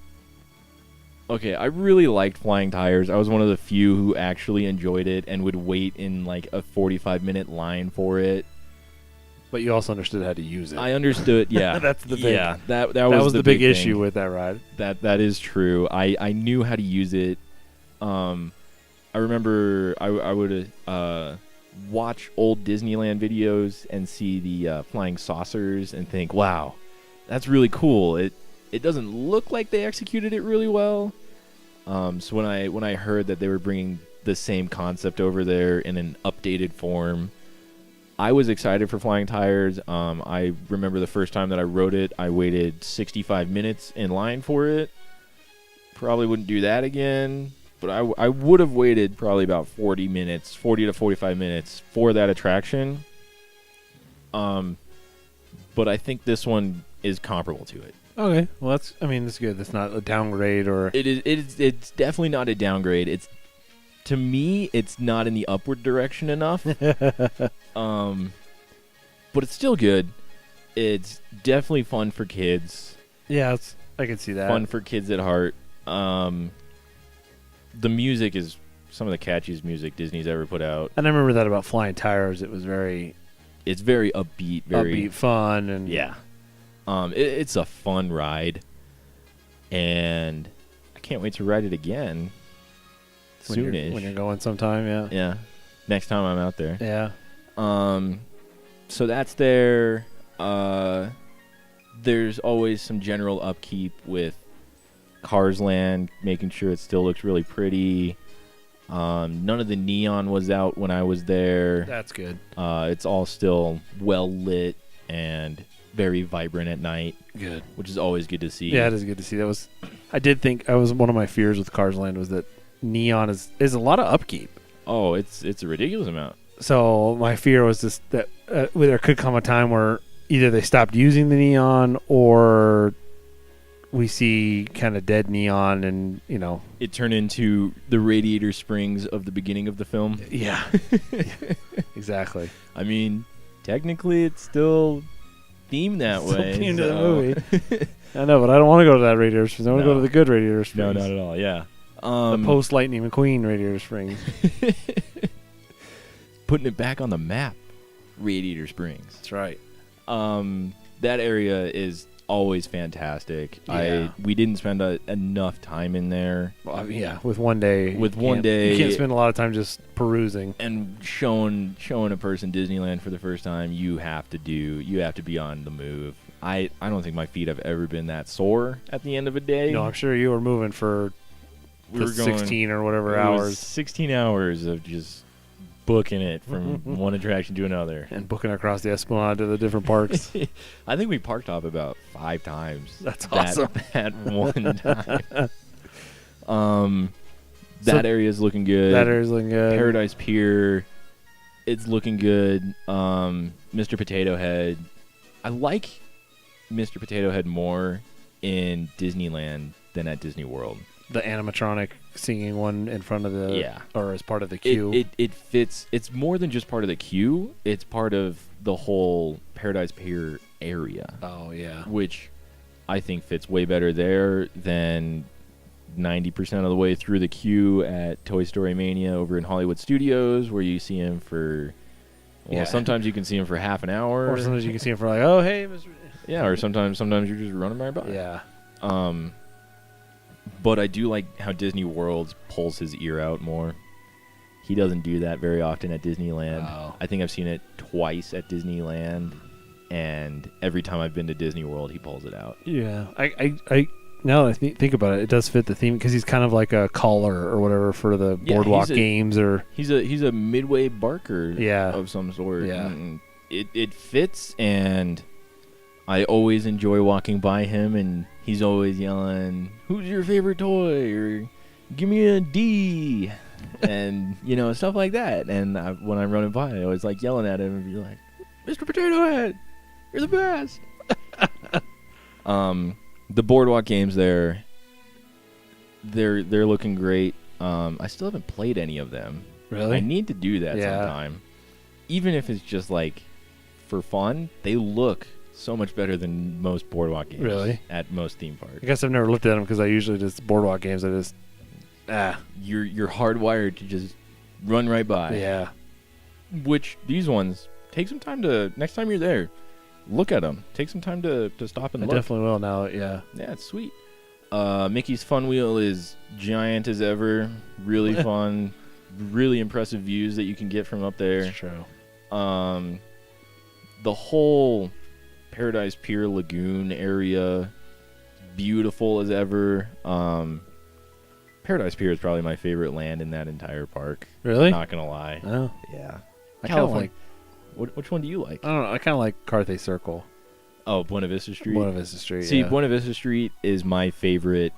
Speaker 2: Okay, I really liked Flying Tires. I was one of the few who actually enjoyed it and would wait in like a 45-minute line for it.
Speaker 1: But you also understood how to use it.
Speaker 2: I understood, yeah.
Speaker 1: That's the big.
Speaker 2: Yeah, that was
Speaker 1: the big
Speaker 2: thing.
Speaker 1: issue with that ride.
Speaker 2: That is true. I knew how to use it. I remember I would watch old Disneyland videos and see the flying saucers and think, wow, that's really cool. It doesn't look like they executed it really well. So when I heard that they were bringing the same concept over there in an updated form, I was excited for Flying Tires. I remember the first time that I rode it, I waited 65 minutes in line for it. Probably wouldn't do that again, but I would have waited probably about 40 to 45 minutes for that attraction. But I think this one is comparable to it.
Speaker 1: Okay, well that's good. That's not a downgrade or.
Speaker 2: It's definitely not a downgrade. To me, it's not in the upward direction enough. But it's still good. It's definitely fun for kids.
Speaker 1: Yeah, I can see that.
Speaker 2: Fun for kids at heart. The music is some of the catchiest music Disney's ever put out.
Speaker 1: And I remember that about Flying Tires. It's very
Speaker 2: upbeat,
Speaker 1: upbeat, fun, and
Speaker 2: yeah. It's a fun ride, and I can't wait to ride it again. Soonish.
Speaker 1: When you're going sometime, yeah.
Speaker 2: Yeah. Next time I'm out there.
Speaker 1: Yeah.
Speaker 2: So that's there. There's always some general upkeep with Cars Land, making sure it still looks really pretty. None of the neon was out when I was there.
Speaker 1: That's good.
Speaker 2: It's all still well lit and very vibrant at night. Good. Which is always good to see.
Speaker 1: Yeah, it is good to see. I did think one of my fears with Cars Land was that neon is a lot of upkeep.
Speaker 2: Oh, it's a ridiculous amount.
Speaker 1: So my fear was just that there could come a time where either they stopped using the neon or we see kind of dead neon and,
Speaker 2: it turned into the Radiator Springs of the beginning of the film.
Speaker 1: Yeah. Exactly.
Speaker 2: I mean, technically it's still themed that way.
Speaker 1: Themed to the movie. I know, but I don't want to go to that Radiator Springs. I want to go to the good Radiator Springs.
Speaker 2: No, not at all. Yeah.
Speaker 1: The post-Lightning McQueen Radiator Springs.
Speaker 2: Putting it back on the map, Radiator Springs.
Speaker 1: That's right.
Speaker 2: That area is always fantastic.
Speaker 1: Yeah.
Speaker 2: We didn't spend enough time in there.
Speaker 1: Well, yeah, with one day.
Speaker 2: You
Speaker 1: can't spend a lot of time just perusing.
Speaker 2: And showing a person Disneyland for the first time, you have to be on the move. I don't think my feet have ever been that sore at the end of a day.
Speaker 1: No, I'm sure you were moving for 16 or whatever hours.
Speaker 2: 16 hours of just booking it from one attraction to another.
Speaker 1: And booking across the Esplanade to the different parks.
Speaker 2: I think we parked up about 5 times.
Speaker 1: That's awesome.
Speaker 2: That one time. That area is looking good. Paradise Pier, it's looking good. Mr. Potato Head. I like Mr. Potato Head more in Disneyland than at Disney World.
Speaker 1: The animatronic singing one in front of or as part of the queue.
Speaker 2: It fits. It's more than just part of the queue. It's part of the whole Paradise Pier area.
Speaker 1: Oh, yeah.
Speaker 2: Which I think fits way better there than 90% of the way through the queue at Toy Story Mania over in Hollywood Studios, where you see him for... Well, sometimes you can see him for half an hour.
Speaker 1: Or sometimes you can see him for like, oh, hey, Mr.
Speaker 2: Yeah, or sometimes you're just running right by.
Speaker 1: Yeah.
Speaker 2: But I do like how Disney World pulls his ear out more. He doesn't do that very often at Disneyland.
Speaker 1: Oh.
Speaker 2: I think I've seen it twice at Disneyland, and every time I've been to Disney World, he pulls it out.
Speaker 1: Yeah. I now that I think about it, it does fit the theme because he's kind of like a caller or whatever for the boardwalk games. Or
Speaker 2: he's a Midway Barker of some sort.
Speaker 1: Yeah.
Speaker 2: And it fits, and I always enjoy walking by him, and he's always yelling, "Who's your favorite toy?" or "Give me a D." and stuff like that. And when I'm running by, I always like yelling at him and be like, "Mr. Potato Head, you're the best." The boardwalk games there, they're looking great. I still haven't played any of them.
Speaker 1: Really?
Speaker 2: I need to do that sometime. Even if it's just like for fun, they look so much better than most boardwalk games.
Speaker 1: Really?
Speaker 2: At most theme parks.
Speaker 1: I guess I've never looked at them because I usually just boardwalk games. I just
Speaker 2: You're hardwired to just run right by.
Speaker 1: Yeah.
Speaker 2: Which these ones take some time to. Next time you're there, look at them. Take some time to stop and
Speaker 1: I
Speaker 2: look.
Speaker 1: definitely will now. Yeah.
Speaker 2: Yeah, it's sweet. Mickey's Fun Wheel is giant as ever. Really fun. Really impressive views that you can get from up there.
Speaker 1: That's true.
Speaker 2: The whole Paradise Pier Lagoon area, beautiful as ever. Paradise Pier is probably my favorite land in that entire park.
Speaker 1: Really?
Speaker 2: Not gonna lie.
Speaker 1: Oh.
Speaker 2: Yeah.
Speaker 1: I kind of like.
Speaker 2: Which one do you like?
Speaker 1: I don't know. I kind of like Carthay Circle.
Speaker 2: Oh, Buena Vista Street.
Speaker 1: Buena Vista Street.
Speaker 2: See,
Speaker 1: yeah.
Speaker 2: Buena Vista Street is my favorite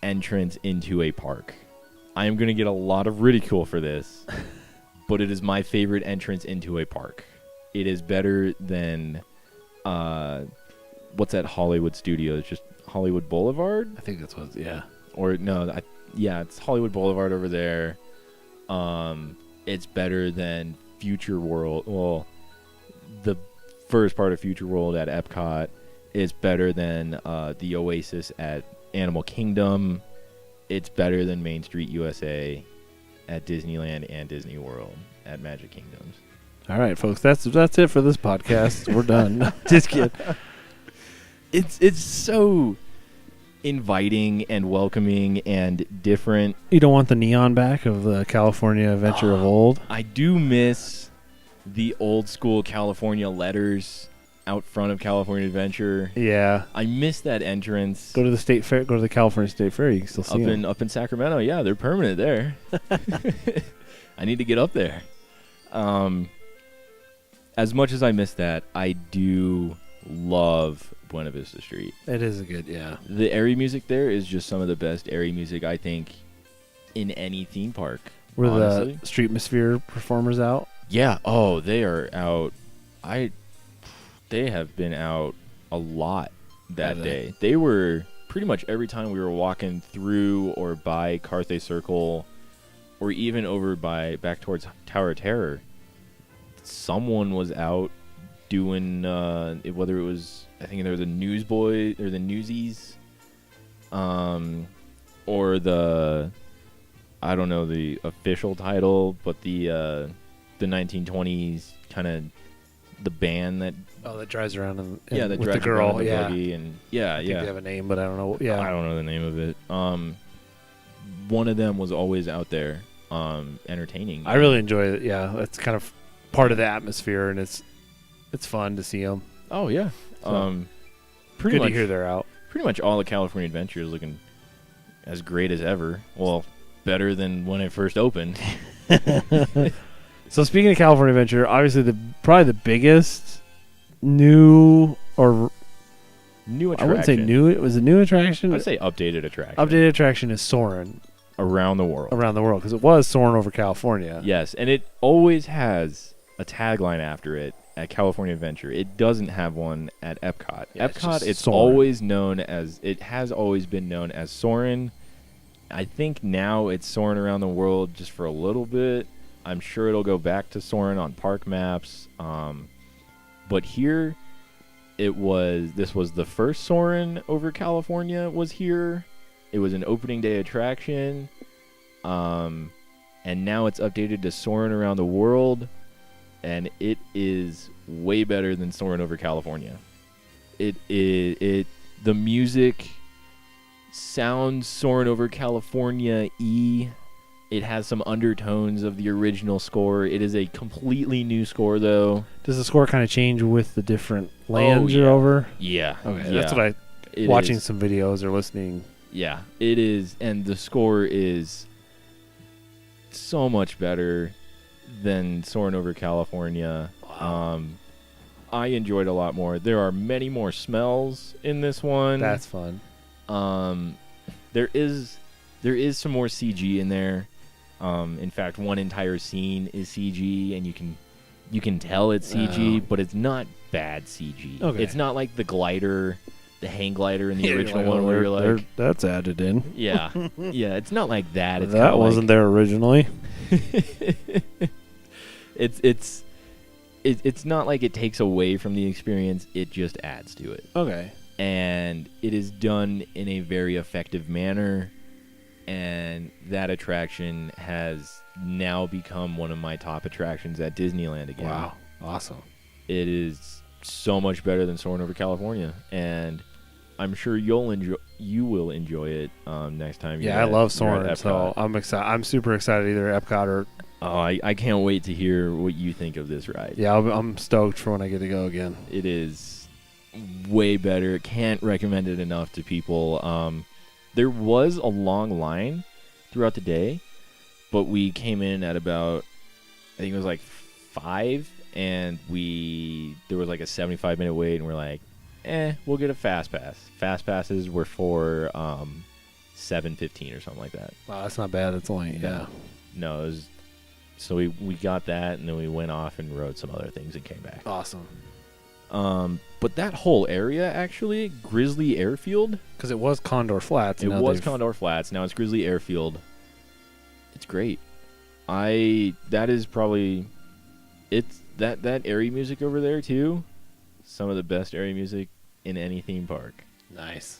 Speaker 2: entrance into a park. I am gonna get a lot of ridicule for this, but it is my favorite entrance into a park. It is better than what's that Hollywood studio? It's just Hollywood Boulevard?
Speaker 1: I think that's what. Yeah.
Speaker 2: Or no, it's Hollywood Boulevard over there. It's better than Future World. Well, the first part of Future World at Epcot is better than the Oasis at Animal Kingdom. It's better than Main Street USA at Disneyland and Disney World at Magic Kingdoms.
Speaker 1: All right, folks. That's it for this podcast. We're done. Just kidding.
Speaker 2: It's so inviting and welcoming and different.
Speaker 1: You don't want the neon back of the California Adventure of old?
Speaker 2: I do miss the old school California letters out front of California Adventure.
Speaker 1: Yeah.
Speaker 2: I miss that entrance.
Speaker 1: Go to the state fair. Go to the California State Fair. You can still see them.
Speaker 2: Up in Sacramento. Yeah, they're permanent there. I need to get up there. As much as I miss that, I do love Buena Vista Street.
Speaker 1: It is a good, yeah.
Speaker 2: The airy music there is just some of the best airy music, I think, in any theme park.
Speaker 1: Were
Speaker 2: honestly.
Speaker 1: the Streetmosphere performers out?
Speaker 2: Yeah. Oh, they are out. They have been out a lot that day. They were pretty much every time we were walking through or by Carthay Circle or even over back towards Tower of Terror, someone was out doing, whether it was, I think there was a Newsboy or the Newsies, or I don't know the official title, but the 1920s kind of the band that
Speaker 1: drives around and
Speaker 2: that
Speaker 1: with
Speaker 2: drives
Speaker 1: the girl,
Speaker 2: around in the
Speaker 1: yeah.
Speaker 2: buggy and
Speaker 1: I think they have a name, but I don't know. Yeah,
Speaker 2: I don't know the name of it. One of them was always out there, entertaining.
Speaker 1: I really enjoy it. Yeah, that's kind of part of the atmosphere, and it's fun to see them.
Speaker 2: Oh yeah,
Speaker 1: So,
Speaker 2: pretty
Speaker 1: good
Speaker 2: much
Speaker 1: to hear they're out.
Speaker 2: Pretty much all the California Adventure is looking as great as ever. Well, better than when it first opened.
Speaker 1: So speaking of California Adventure, obviously probably the biggest new attraction. I wouldn't say new. It was a new attraction.
Speaker 2: I'd say updated attraction.
Speaker 1: Updated attraction is Soarin'
Speaker 2: around the world.
Speaker 1: Because it was Soarin' over California.
Speaker 2: Yes, and it always has a tagline after it at California Adventure. It doesn't have one at Epcot.
Speaker 1: Yeah,
Speaker 2: Epcot, it's
Speaker 1: Soarin'.
Speaker 2: always known as. It has always been known as Soarin'. I think now it's Soarin' around the world just for a little bit. I'm sure it'll go back to Soarin' on park maps. But here, this was the first Soarin' over California was here. It was an opening day attraction. And now it's updated to Soarin' around the world. And it is way better than Soarin' over California. The music sounds Soarin' over California-y. It has some undertones of the original score. It is a completely new score, though.
Speaker 1: Does the score kind of change with the different lands you're over?
Speaker 2: Yeah.
Speaker 1: Okay,
Speaker 2: yeah.
Speaker 1: that's what watching some videos or listening.
Speaker 2: Yeah, it is. And the score is so much better than Soarin' over California.
Speaker 1: Wow.
Speaker 2: I enjoyed it a lot more. There are many more smells in this one.
Speaker 1: That's fun.
Speaker 2: There is some more CG in there. In fact, one entire scene is CG, and you can tell it's CG, but it's not bad CG.
Speaker 1: Okay.
Speaker 2: It's not like the glider, the hang glider in the original one, where you're like,
Speaker 1: that's added in.
Speaker 2: yeah, yeah. It's not like that. It's
Speaker 1: that wasn't there originally.
Speaker 2: It's not like it takes away from the experience. It just adds to it.
Speaker 1: Okay.
Speaker 2: And it is done in a very effective manner. And that attraction has now become one of my top attractions at Disneyland again.
Speaker 1: Wow. Awesome.
Speaker 2: It is so much better than Soarin' Over California. And I'm sure you will enjoy it next time.
Speaker 1: Yeah, I love Soarin', so I'm excited. I'm super excited either at Epcot or...
Speaker 2: Oh, I can't wait to hear what you think of this ride.
Speaker 1: Yeah, I'm stoked for when I get to go again.
Speaker 2: It is way better. Can't recommend it enough to people. There was a long line throughout the day, but we came in at about, I think it was like 5, and there was like a 75-minute wait, and we're like, we'll get a fast pass. Fast passes were for $7.15 or something like that.
Speaker 1: Wow, that's not bad. It's only, yeah.
Speaker 2: No, it was, so we got that, and then we went off and rode some other things and came back.
Speaker 1: Awesome.
Speaker 2: But that whole area, actually, Grizzly Airfield.
Speaker 1: Because it was Condor Flats.
Speaker 2: It was Condor Flats. Now it's Grizzly Airfield. It's great. That is probably, it's that airy music over there too. Some of the best airy music in any theme park.
Speaker 1: Nice.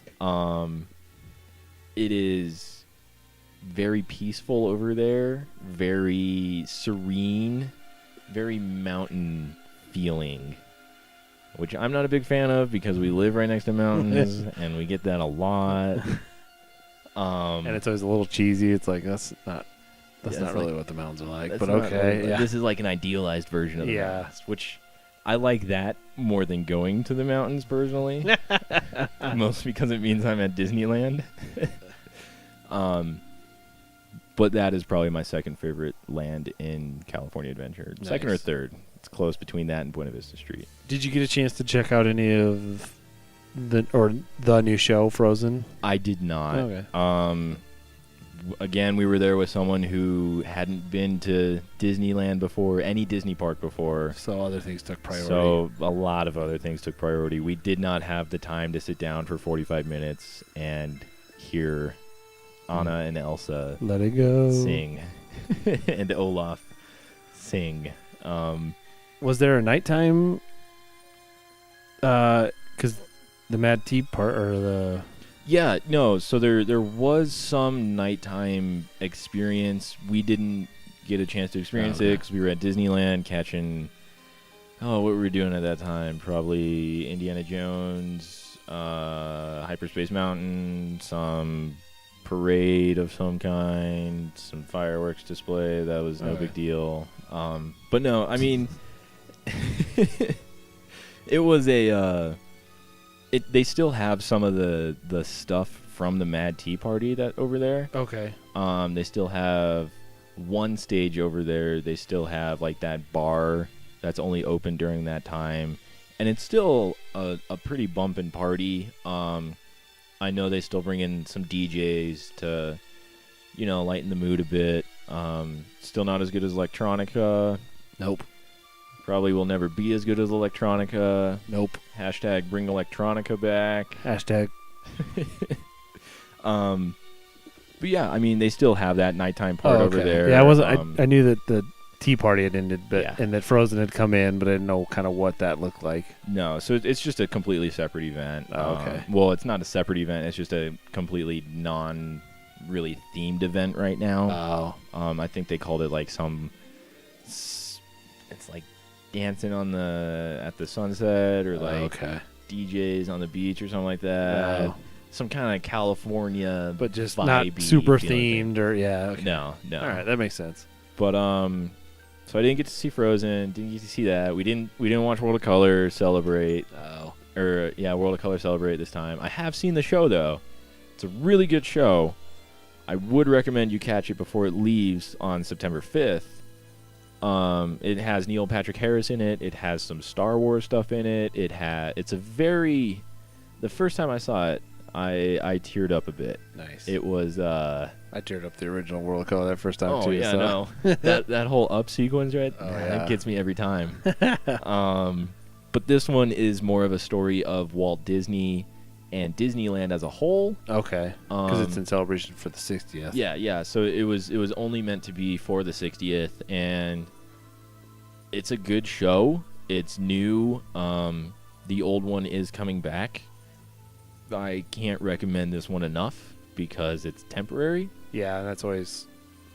Speaker 2: It is very peaceful over there. Very serene. Very mountain feeling. Which I'm not a big fan of because we live right next to mountains and we get that a lot.
Speaker 1: And it's always a little cheesy. It's like that's not really what the mountains are like. But okay,
Speaker 2: yeah. This is like an idealized version of the mountains, which I like that more than going to the mountains personally. Mostly because it means I'm at Disneyland. But that is probably my second favorite land in California Adventure. Nice. Second or third. It's close between that and Buena Vista Street.
Speaker 1: Did you get a chance to check out any of the new show, Frozen?
Speaker 2: I did not.
Speaker 1: Okay.
Speaker 2: Again, we were there with someone who hadn't been to Disneyland before, any Disney park before.
Speaker 1: So other things took priority.
Speaker 2: So a lot of other things took priority. We did not have the time to sit down for 45 minutes and hear Anna and Elsa
Speaker 1: Let It Go
Speaker 2: sing and Olaf sing.
Speaker 1: Was there a nighttime? Because the Mad Tea part or the...
Speaker 2: Yeah, no. So there was some nighttime experience. We didn't get a chance to experience it because we were at Disneyland catching... Oh, what were we doing at that time? Probably Indiana Jones, Hyperspace Mountain, some parade of some kind, some fireworks display. That was no big deal. But no, I mean... It was a they still have some of the stuff from the Mad Tea Party that over there.
Speaker 1: Okay.
Speaker 2: They still have one stage over there. They still have like that bar that's only open during that time, and it's still a pretty bumpin' party. I know they still bring in some DJs to, lighten the mood a bit. Still not as good as electronica.
Speaker 1: Nope.
Speaker 2: Probably will never be as good as electronica.
Speaker 1: Nope.
Speaker 2: Hashtag bring electronica back.
Speaker 1: Hashtag.
Speaker 2: But yeah, I mean, they still have that nighttime part over there.
Speaker 1: Yeah, I knew that the tea party had ended, and that Frozen had come in, but I didn't know kind of what that looked like.
Speaker 2: No, so it's just a completely separate event.
Speaker 1: Oh, okay.
Speaker 2: Well, it's not a separate event. It's just a completely non-really themed event right now.
Speaker 1: Oh.
Speaker 2: I think they called it like some... It's like dancing at the sunset or like DJs on the beach or something like that.
Speaker 1: Wow.
Speaker 2: Some kind of California,
Speaker 1: but just not super themed
Speaker 2: thing.
Speaker 1: or okay.
Speaker 2: No.
Speaker 1: All right, that makes sense.
Speaker 2: But so I didn't get to see Frozen. Didn't get to see that. We didn't watch World of Color Celebrate. World of Color Celebrate this time. I have seen the show though. It's a really good show. I would recommend you catch it before it leaves on September 5th. It has Neil Patrick Harris in it. It has some Star Wars stuff in it. The first time I saw it, I teared up a bit.
Speaker 1: Nice.
Speaker 2: It was
Speaker 1: I teared up the original World Cup that first time too.
Speaker 2: Oh yeah,
Speaker 1: so.
Speaker 2: no. that whole up sequence, right?
Speaker 1: Oh,
Speaker 2: That gets me every time. But this one is more of a story of Walt Disney and Disneyland as a whole.
Speaker 1: Okay. Because it's in celebration for the 60th.
Speaker 2: Yeah. So it was only meant to be for the 60th, and it's a good show. It's new. The old one is coming back. I can't recommend this one enough because it's temporary.
Speaker 1: Yeah, that's always...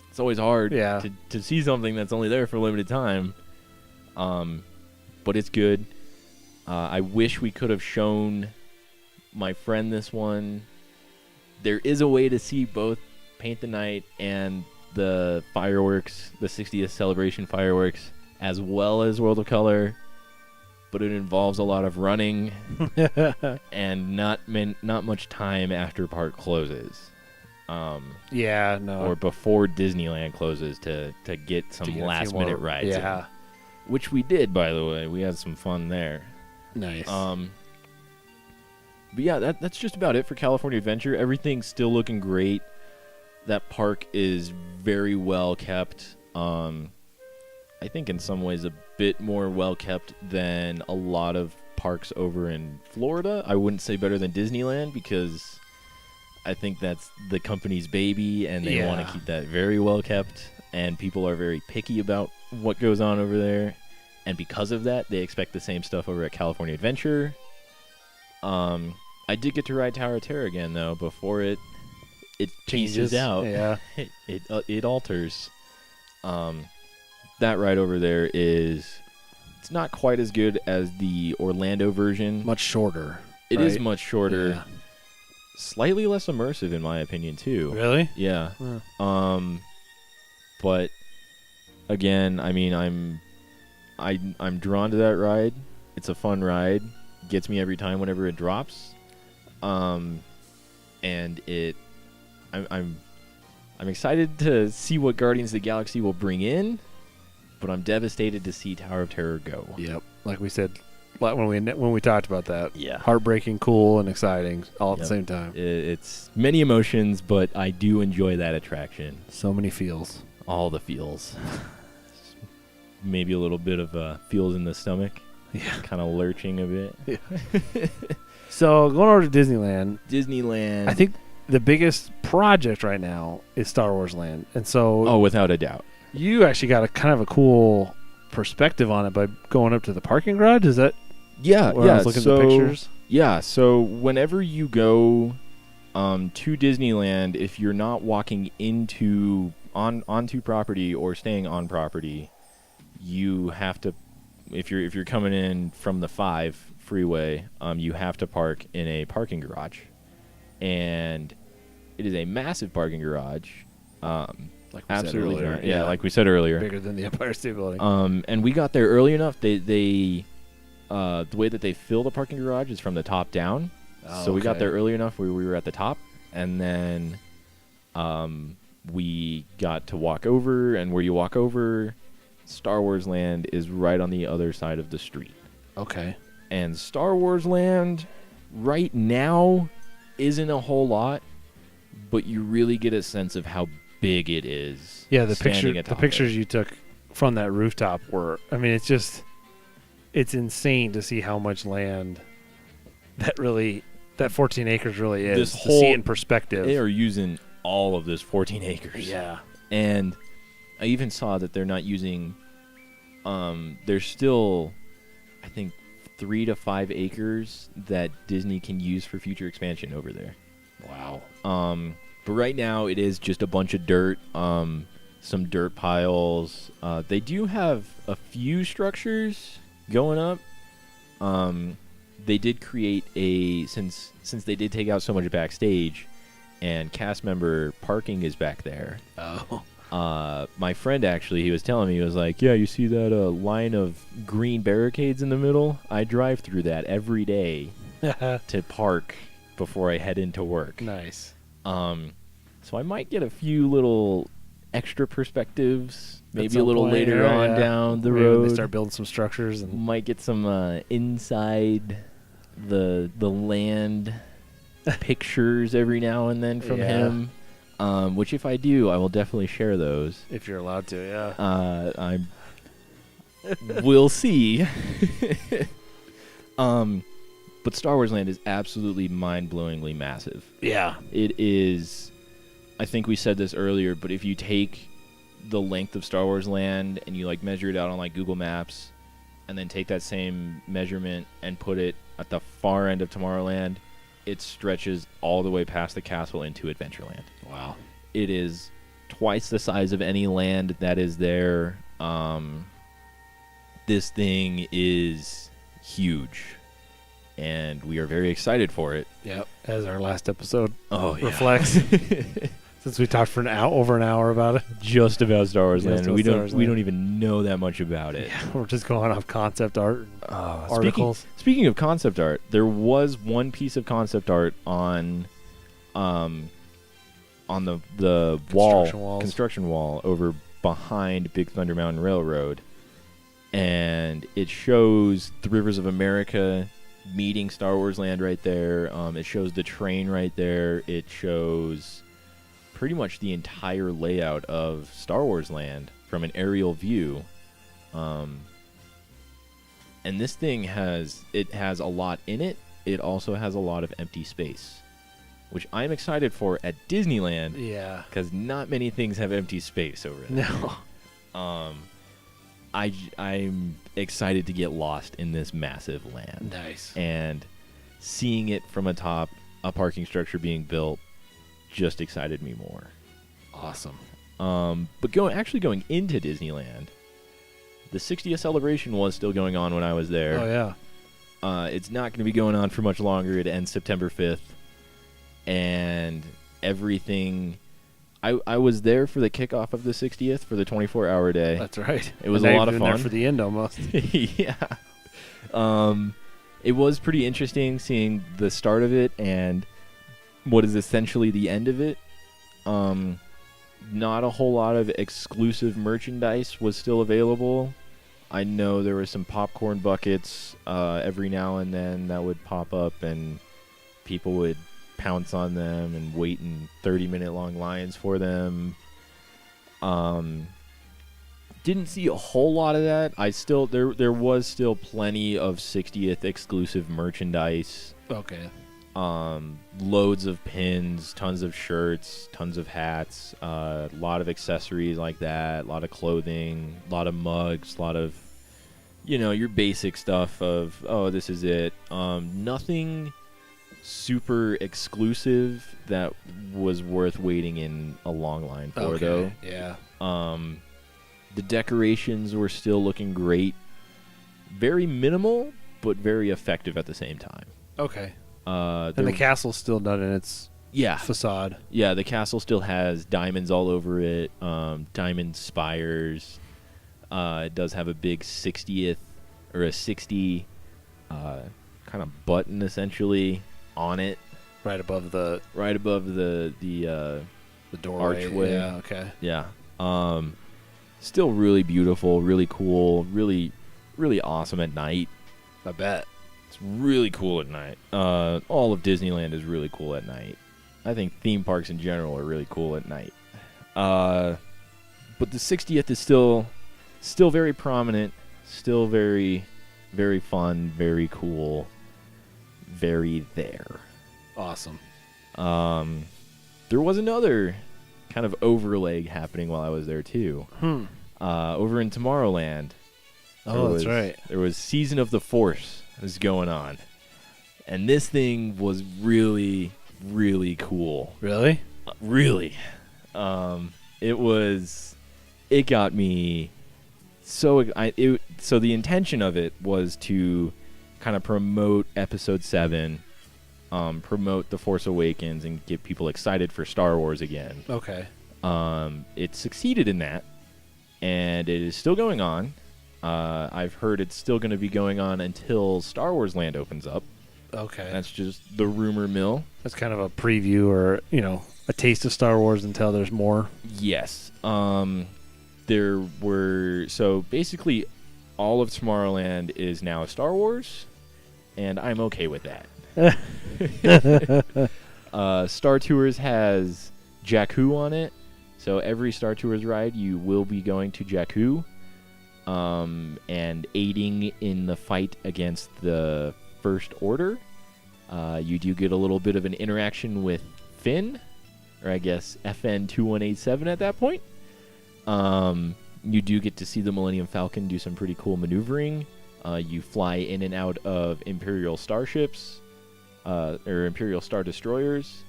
Speaker 2: It's always hard
Speaker 1: Yeah.
Speaker 2: to see something that's only there for a limited time. But it's good. I wish we could have shown my friend this one. There is a way to see both Paint the Night and the fireworks, the 60th celebration fireworks, as well as World of Color. But it involves a lot of running and not much time after park closes.
Speaker 1: Yeah, no.
Speaker 2: Or before Disneyland closes to get some last minute rides.
Speaker 1: Yeah.
Speaker 2: In, which we did, by the way. We had some fun there.
Speaker 1: Nice.
Speaker 2: But yeah, that's just about it for California Adventure. Everything's still looking great. That park is very well kept. I think in some ways a bit more well kept than a lot of parks over in Florida. I wouldn't say better than Disneyland because I think that's the company's baby and they want to keep that very well kept, and people are very picky about what goes on over there, and because of that they expect the same stuff over at California Adventure. I did get to ride Tower of Terror again though before it changes out.
Speaker 1: Yeah.
Speaker 2: It alters. That ride over there it's not quite as good as the Orlando version.
Speaker 1: Much shorter.
Speaker 2: It is much shorter.
Speaker 1: Yeah.
Speaker 2: Slightly less immersive in my opinion too.
Speaker 1: Really?
Speaker 2: Yeah.
Speaker 1: Huh.
Speaker 2: But again, I mean I'm drawn to that ride. It's a fun ride. Gets me every time whenever it drops. And I'm excited to see what Guardians of the Galaxy will bring in, but I'm devastated to see Tower of Terror go.
Speaker 1: Yep. Like we said when we talked about that.
Speaker 2: Yeah.
Speaker 1: Heartbreaking, cool, and exciting all at the same time.
Speaker 2: It's many emotions, but I do enjoy that attraction.
Speaker 1: So many feels.
Speaker 2: All the feels. Maybe a little bit of feels in the stomach.
Speaker 1: Yeah.
Speaker 2: Kind of lurching a bit.
Speaker 1: Yeah. So going over to
Speaker 2: Disneyland.
Speaker 1: I think the biggest project right now is Star Wars Land. And so
Speaker 2: without a doubt.
Speaker 1: You actually got a kind of a cool perspective on it by going up to the parking garage. Is that where I was looking at the pictures?
Speaker 2: Yeah, so whenever you go to Disneyland, if you're not walking onto property or staying on property, you have to, if you're coming in from the 5 freeway, you have to park in a parking garage. And it is a massive parking garage.
Speaker 1: Like we
Speaker 2: absolutely
Speaker 1: said earlier.
Speaker 2: Yeah, like we said earlier.
Speaker 1: Bigger than the Empire State Building.
Speaker 2: And we got there early enough. They the way that they fill the parking garage is from the top down. So we got there early enough where we were at the top, and then we got to walk over, and where you walk over, Star Wars Land is right on the other side of the street.
Speaker 1: Okay.
Speaker 2: And Star Wars Land right now isn't a whole lot, but you really get a sense of how big it is.
Speaker 1: Yeah, the pictures you took from that rooftop were, I mean, it's insane to see how much land that 14 acres really is. To see it in perspective.
Speaker 2: They are using all of this 14 acres.
Speaker 1: Yeah.
Speaker 2: And I even saw that they're not using, there's still, I think, 3 to 5 acres that Disney can use for future expansion over there.
Speaker 1: Wow.
Speaker 2: But right now it is just a bunch of dirt, some dirt piles. They do have a few structures going up. They did create since they did take out so much backstage, and cast member parking is back there.
Speaker 1: Oh.
Speaker 2: My friend actually, he was telling me, he was like, yeah, you see that line of green barricades in the middle? I drive through that every day to park before I head into work.
Speaker 1: Nice.
Speaker 2: So I might get a few little extra perspectives, maybe a little later on down the road.
Speaker 1: When they start building some structures, and
Speaker 2: might get some inside the land pictures every now and then from him. Which if I do, I will definitely share those.
Speaker 1: If you're allowed to, yeah.
Speaker 2: We'll see. But Star Wars Land is absolutely mind-blowingly massive.
Speaker 1: Yeah.
Speaker 2: It is, I think we said this earlier, but if you take the length of Star Wars Land and you like measure it out on like Google Maps and then take that same measurement and put it at the far end of Tomorrowland, it stretches all the way past the castle into Adventureland.
Speaker 1: Wow.
Speaker 2: It is twice the size of any land that is there. This thing is huge, and we are very excited for it.
Speaker 1: Yep. As our last episode
Speaker 2: reflects.
Speaker 1: Since we talked for over an hour about it.
Speaker 2: Just about Star Wars Land. We don't
Speaker 1: Land.
Speaker 2: even know that much about it.
Speaker 1: Yeah, we're just going off concept art articles.
Speaker 2: Speaking of concept art, there was one piece of concept art on the construction wall over behind Big Thunder Mountain Railroad, and it shows the Rivers of America meeting Star Wars Land right there. It shows the train right there. It shows pretty much the entire layout of Star Wars Land from an aerial view. And this thing has a lot in it. It also has a lot of empty space, which I'm excited for at Disneyland.
Speaker 1: Yeah.
Speaker 2: Because not many things have empty space over there.
Speaker 1: No.
Speaker 2: I'm excited to get lost in this massive land.
Speaker 1: Nice.
Speaker 2: And seeing it from atop a parking structure being built just excited me more.
Speaker 1: Awesome.
Speaker 2: But going into Disneyland, the 60th celebration was still going on when I was there.
Speaker 1: Oh, yeah.
Speaker 2: It's not going to be going on for much longer. It ends September 5th. And everything... I was there for the kickoff of the 60th for the 24-hour day.
Speaker 1: That's right.
Speaker 2: It was a lot of fun.
Speaker 1: There for the end almost.
Speaker 2: Yeah. It was pretty interesting seeing the start of it and what is essentially the end of it. Not a whole lot of exclusive merchandise was still available. I know there were some popcorn buckets every now and then that would pop up, and people would pounce on them and wait in 30-minute long lines for them. Didn't see a whole lot of that. There was still plenty of 60th exclusive merchandise.
Speaker 1: Okay.
Speaker 2: Loads of pins, tons of shirts, tons of hats, a lot of accessories like that, a lot of clothing, a lot of mugs, a lot of, your basic stuff of, oh, this is it. Nothing super exclusive that was worth waiting in a long line for, though.
Speaker 1: Yeah.
Speaker 2: The decorations were still looking great. Very minimal, but very effective at the same time.
Speaker 1: Okay. And the castle's still done in its facade.
Speaker 2: Yeah, the castle still has diamonds all over it, diamond spires. It does have a big 60th or a 60 kind of button essentially on it,
Speaker 1: right above the doorway.
Speaker 2: Archway.
Speaker 1: Yeah. Okay.
Speaker 2: Yeah. Still really beautiful, really cool, really, really awesome at night.
Speaker 1: I bet.
Speaker 2: It's really cool at night. All of Disneyland is really cool at night. I think theme parks in general are really cool at night. But the 60th is still very prominent, still very, very fun, very cool, very there.
Speaker 1: Awesome.
Speaker 2: There was another kind of overlay happening while I was there too. Over in Tomorrowland.
Speaker 1: That's right.
Speaker 2: There was Season of the Force was going on. And this thing was really, really cool.
Speaker 1: Really?
Speaker 2: Really. It got me so the intention of it was to kind of promote Episode 7, promote The Force Awakens, and get people excited for Star Wars again.
Speaker 1: Okay.
Speaker 2: It succeeded in that, and it is still going on. I've heard it's still going to be going on until Star Wars Land opens up.
Speaker 1: Okay.
Speaker 2: That's just the rumor mill.
Speaker 1: That's kind of a preview or, a taste of Star Wars until there's more.
Speaker 2: Yes. So basically all of Tomorrowland is now Star Wars, and I'm okay with that. Star Tours has Jakku on it, so every Star Tours ride you will be going to Jakku and aiding in the fight against the First Order. You do get a little bit of an interaction with Finn, or I guess FN 2187 at that point. You do get to see the Millennium Falcon do some pretty cool maneuvering. You fly in and out of Imperial starships, or Imperial Star Destroyers,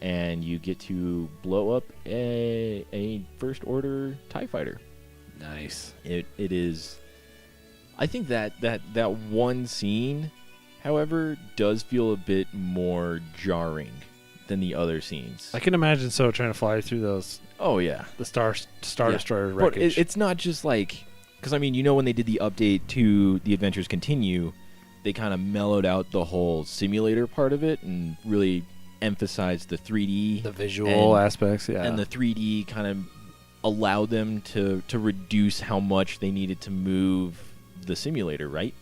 Speaker 2: and you get to blow up a First Order TIE fighter.
Speaker 1: Nice.
Speaker 2: It is. I think that one scene, however, does feel a bit more jarring than the other scenes.
Speaker 1: I can imagine trying to fly through those.
Speaker 2: Oh yeah,
Speaker 1: the Star Destroyer
Speaker 2: but
Speaker 1: wreckage.
Speaker 2: It's not just like, because I mean, when they did the update to The Adventures Continue, they kind of mellowed out the whole simulator part of it and really emphasized the 3D,
Speaker 1: the visual aspects, yeah,
Speaker 2: and the 3D kind of allowed them to reduce how much they needed to move the simulator, right?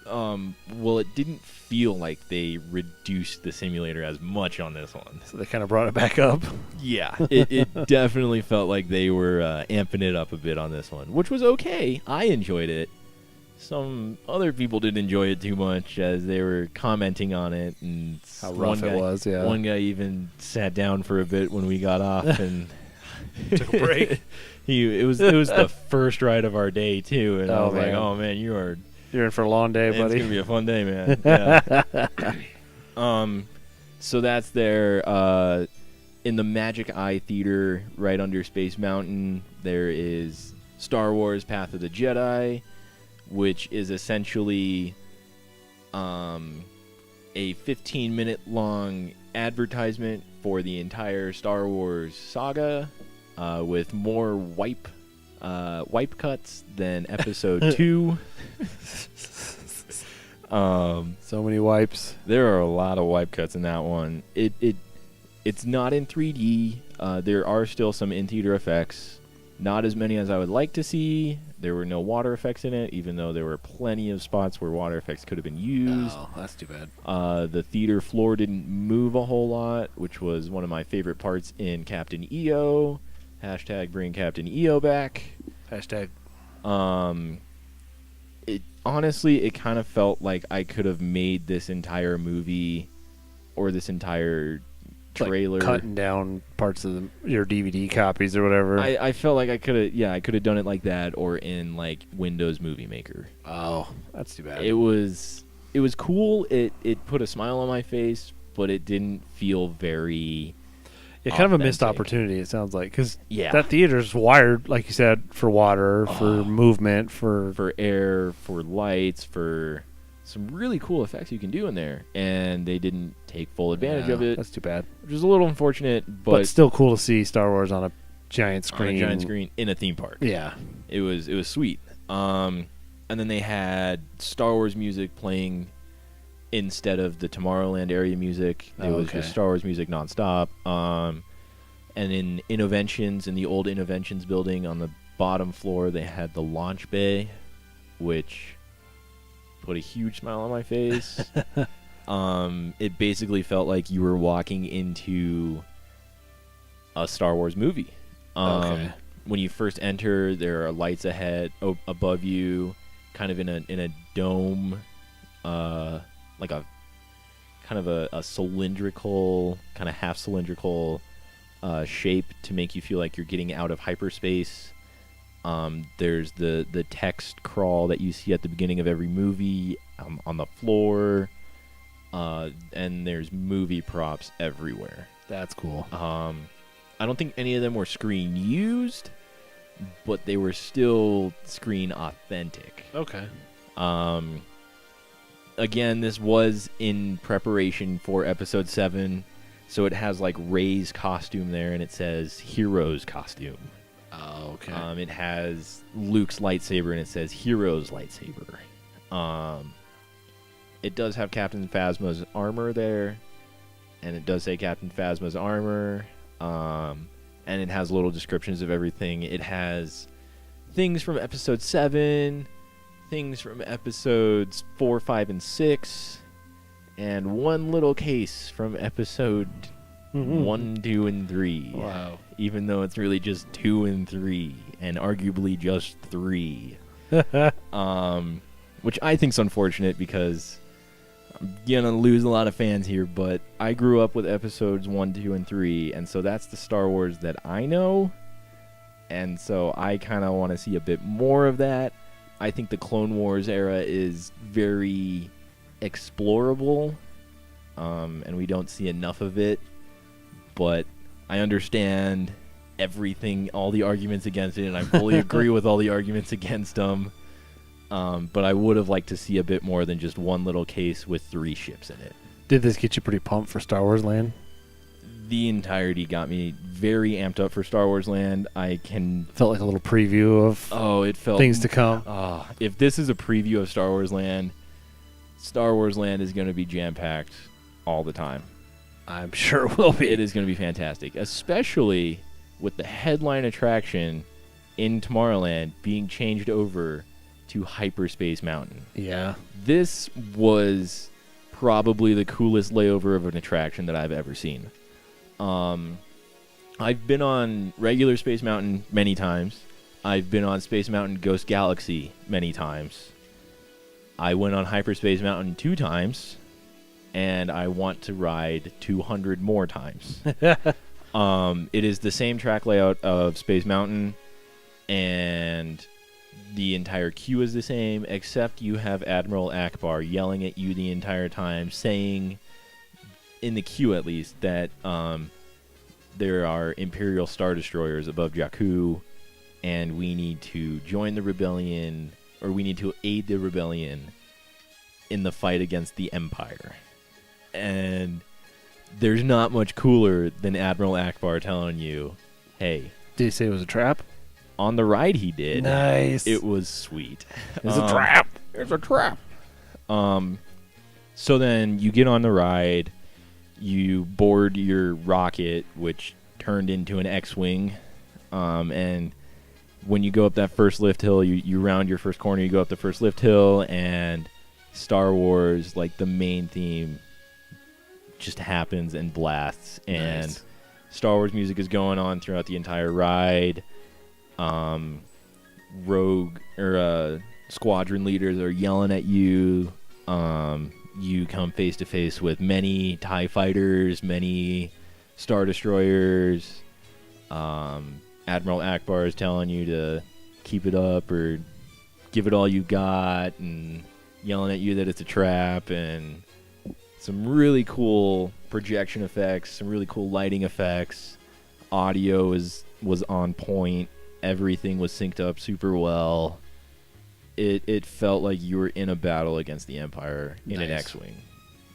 Speaker 2: Well, it didn't feel like they reduced the simulator as much on this one.
Speaker 1: So they kind of brought it back up.
Speaker 2: Yeah, it definitely felt like they were amping it up a bit on this one, which was okay. I enjoyed it. Some other people didn't enjoy it too much as they were commenting on it, and
Speaker 1: how rough it was. Yeah,
Speaker 2: one guy even sat down for a bit when we got off and
Speaker 1: took a break.
Speaker 2: It was the first ride of our day too, and I was like, "Oh man, you're
Speaker 1: in for a long day, buddy.
Speaker 2: It's gonna be a fun day, man." Yeah. So that's there. In the Magic Eye Theater, right under Space Mountain, there is Star Wars: Path of the Jedi, which is essentially a 15-minute long advertisement for the entire Star Wars saga, with more wipe cuts than Episode 2.
Speaker 1: So many wipes.
Speaker 2: There are a lot of wipe cuts in that one. It's not in 3D. There are still some in-theater effects. Not as many as I would like to see. There were no water effects in it, even though there were plenty of spots where water effects could have been used.
Speaker 1: Oh, that's too bad.
Speaker 2: The theater floor didn't move a whole lot, which was one of my favorite parts in Captain EO. Hashtag bring Captain EO back.
Speaker 1: Hashtag.
Speaker 2: Honestly, it kind of felt like I could have made this entire movie or this entire trailer,
Speaker 1: like cutting down parts of your DVD copies or whatever.
Speaker 2: I felt like I could have done it like that, or in like Windows Movie Maker.
Speaker 1: Oh, that's too bad.
Speaker 2: It was cool. It put a smile on my face, but it didn't feel very.
Speaker 1: Yeah, kind of a missed opportunity. It sounds like, because that theater's wired, like you said, for water, for movement, for
Speaker 2: air, for lights, for some really cool effects you can do in there, and they didn't take full advantage of it.
Speaker 1: That's too bad.
Speaker 2: Which is a little unfortunate, but
Speaker 1: still cool to see Star Wars on a giant screen.
Speaker 2: In a theme park.
Speaker 1: Yeah,
Speaker 2: it was sweet. And then they had Star Wars music playing instead of the Tomorrowland area music. It was just Star Wars music nonstop. And in Innoventions, in the old Innoventions building on the bottom floor, they had the launch bay, which put a huge smile on my face. It basically felt like you were walking into a Star Wars movie. When you first enter, there are lights ahead, above you, kind of in a dome, like a kind of a cylindrical, kind of half cylindrical shape to make you feel like you're getting out of hyperspace. There's the text crawl that you see at the beginning of every movie on the floor, and there's movie props everywhere.
Speaker 1: That's cool.
Speaker 2: I don't think any of them were screen used, but they were still screen authentic.
Speaker 1: Okay.
Speaker 2: Again, this was in preparation for Episode 7, so it has like Rey's costume there, and it says Hero's costume.
Speaker 1: Oh, okay.
Speaker 2: It has Luke's lightsaber, and it says Hero's lightsaber. It does have Captain Phasma's armor there, and it does say Captain Phasma's armor, and it has little descriptions of everything. It has things from Episode 7, things from episodes 4, 5, and 6, and one little case from episode 1, 2, and 3.
Speaker 1: Wow.
Speaker 2: Even though it's really just 2 and 3, and arguably just 3. Which I think's unfortunate because I'm gonna lose a lot of fans here, but I grew up with episodes 1, 2, and 3, and so that's the Star Wars that I know, and so I kind of want to see a bit more of that. I think the Clone Wars era is very explorable, and we don't see enough of it, but I understand everything, all the arguments against it, and I fully agree with all the arguments against them. But I would have liked to see a bit more than just one little case with 3 ships in it.
Speaker 1: Did this get you pretty pumped for Star Wars Land?
Speaker 2: The entirety got me very amped up for Star Wars Land.
Speaker 1: Felt like a little preview of things to come.
Speaker 2: If this is a preview of Star Wars Land is going to be jam-packed all the time.
Speaker 1: I'm sure it will be.
Speaker 2: It is going to be fantastic, especially with the headline attraction in Tomorrowland being changed over to Hyperspace Mountain.
Speaker 1: Yeah.
Speaker 2: This was probably the coolest layover of an attraction that I've ever seen. I've been on regular Space Mountain many times. I've been on Space Mountain Ghost Galaxy many times. I went on Hyperspace Mountain 2 times, and I want to ride 200 more times. It is the same track layout of Space Mountain, and the entire queue is the same, except you have Admiral Akbar yelling at you the entire time, saying, in the queue at least, that there are Imperial Star Destroyers above Jakku, and we need to join the rebellion, or we need to aid the rebellion in the fight against the Empire. And there's not much cooler than Admiral Akbar telling you, hey.
Speaker 1: Did he say it was a trap?
Speaker 2: On the ride he did.
Speaker 1: Nice.
Speaker 2: It was sweet.
Speaker 1: It's a trap.
Speaker 2: It's a trap. So then you get on the ride, you board your rocket, which turned into an X-Wing, and when you go up that first lift hill, you round your first corner, you go up the first lift hill, and Star Wars, like the main theme, just happens and blasts, and
Speaker 1: nice.
Speaker 2: Star Wars music is going on throughout the entire ride. Rogue or squadron leaders are yelling at you. You come face to face with many TIE fighters, many Star Destroyers. Admiral Akbar is telling you to keep it up or give it all you got, and yelling at you that it's a trap, and some really cool projection effects, some really cool lighting effects. Audio was on point. Everything was synced up super well. It felt like you were in a battle against the Empire in an X-Wing.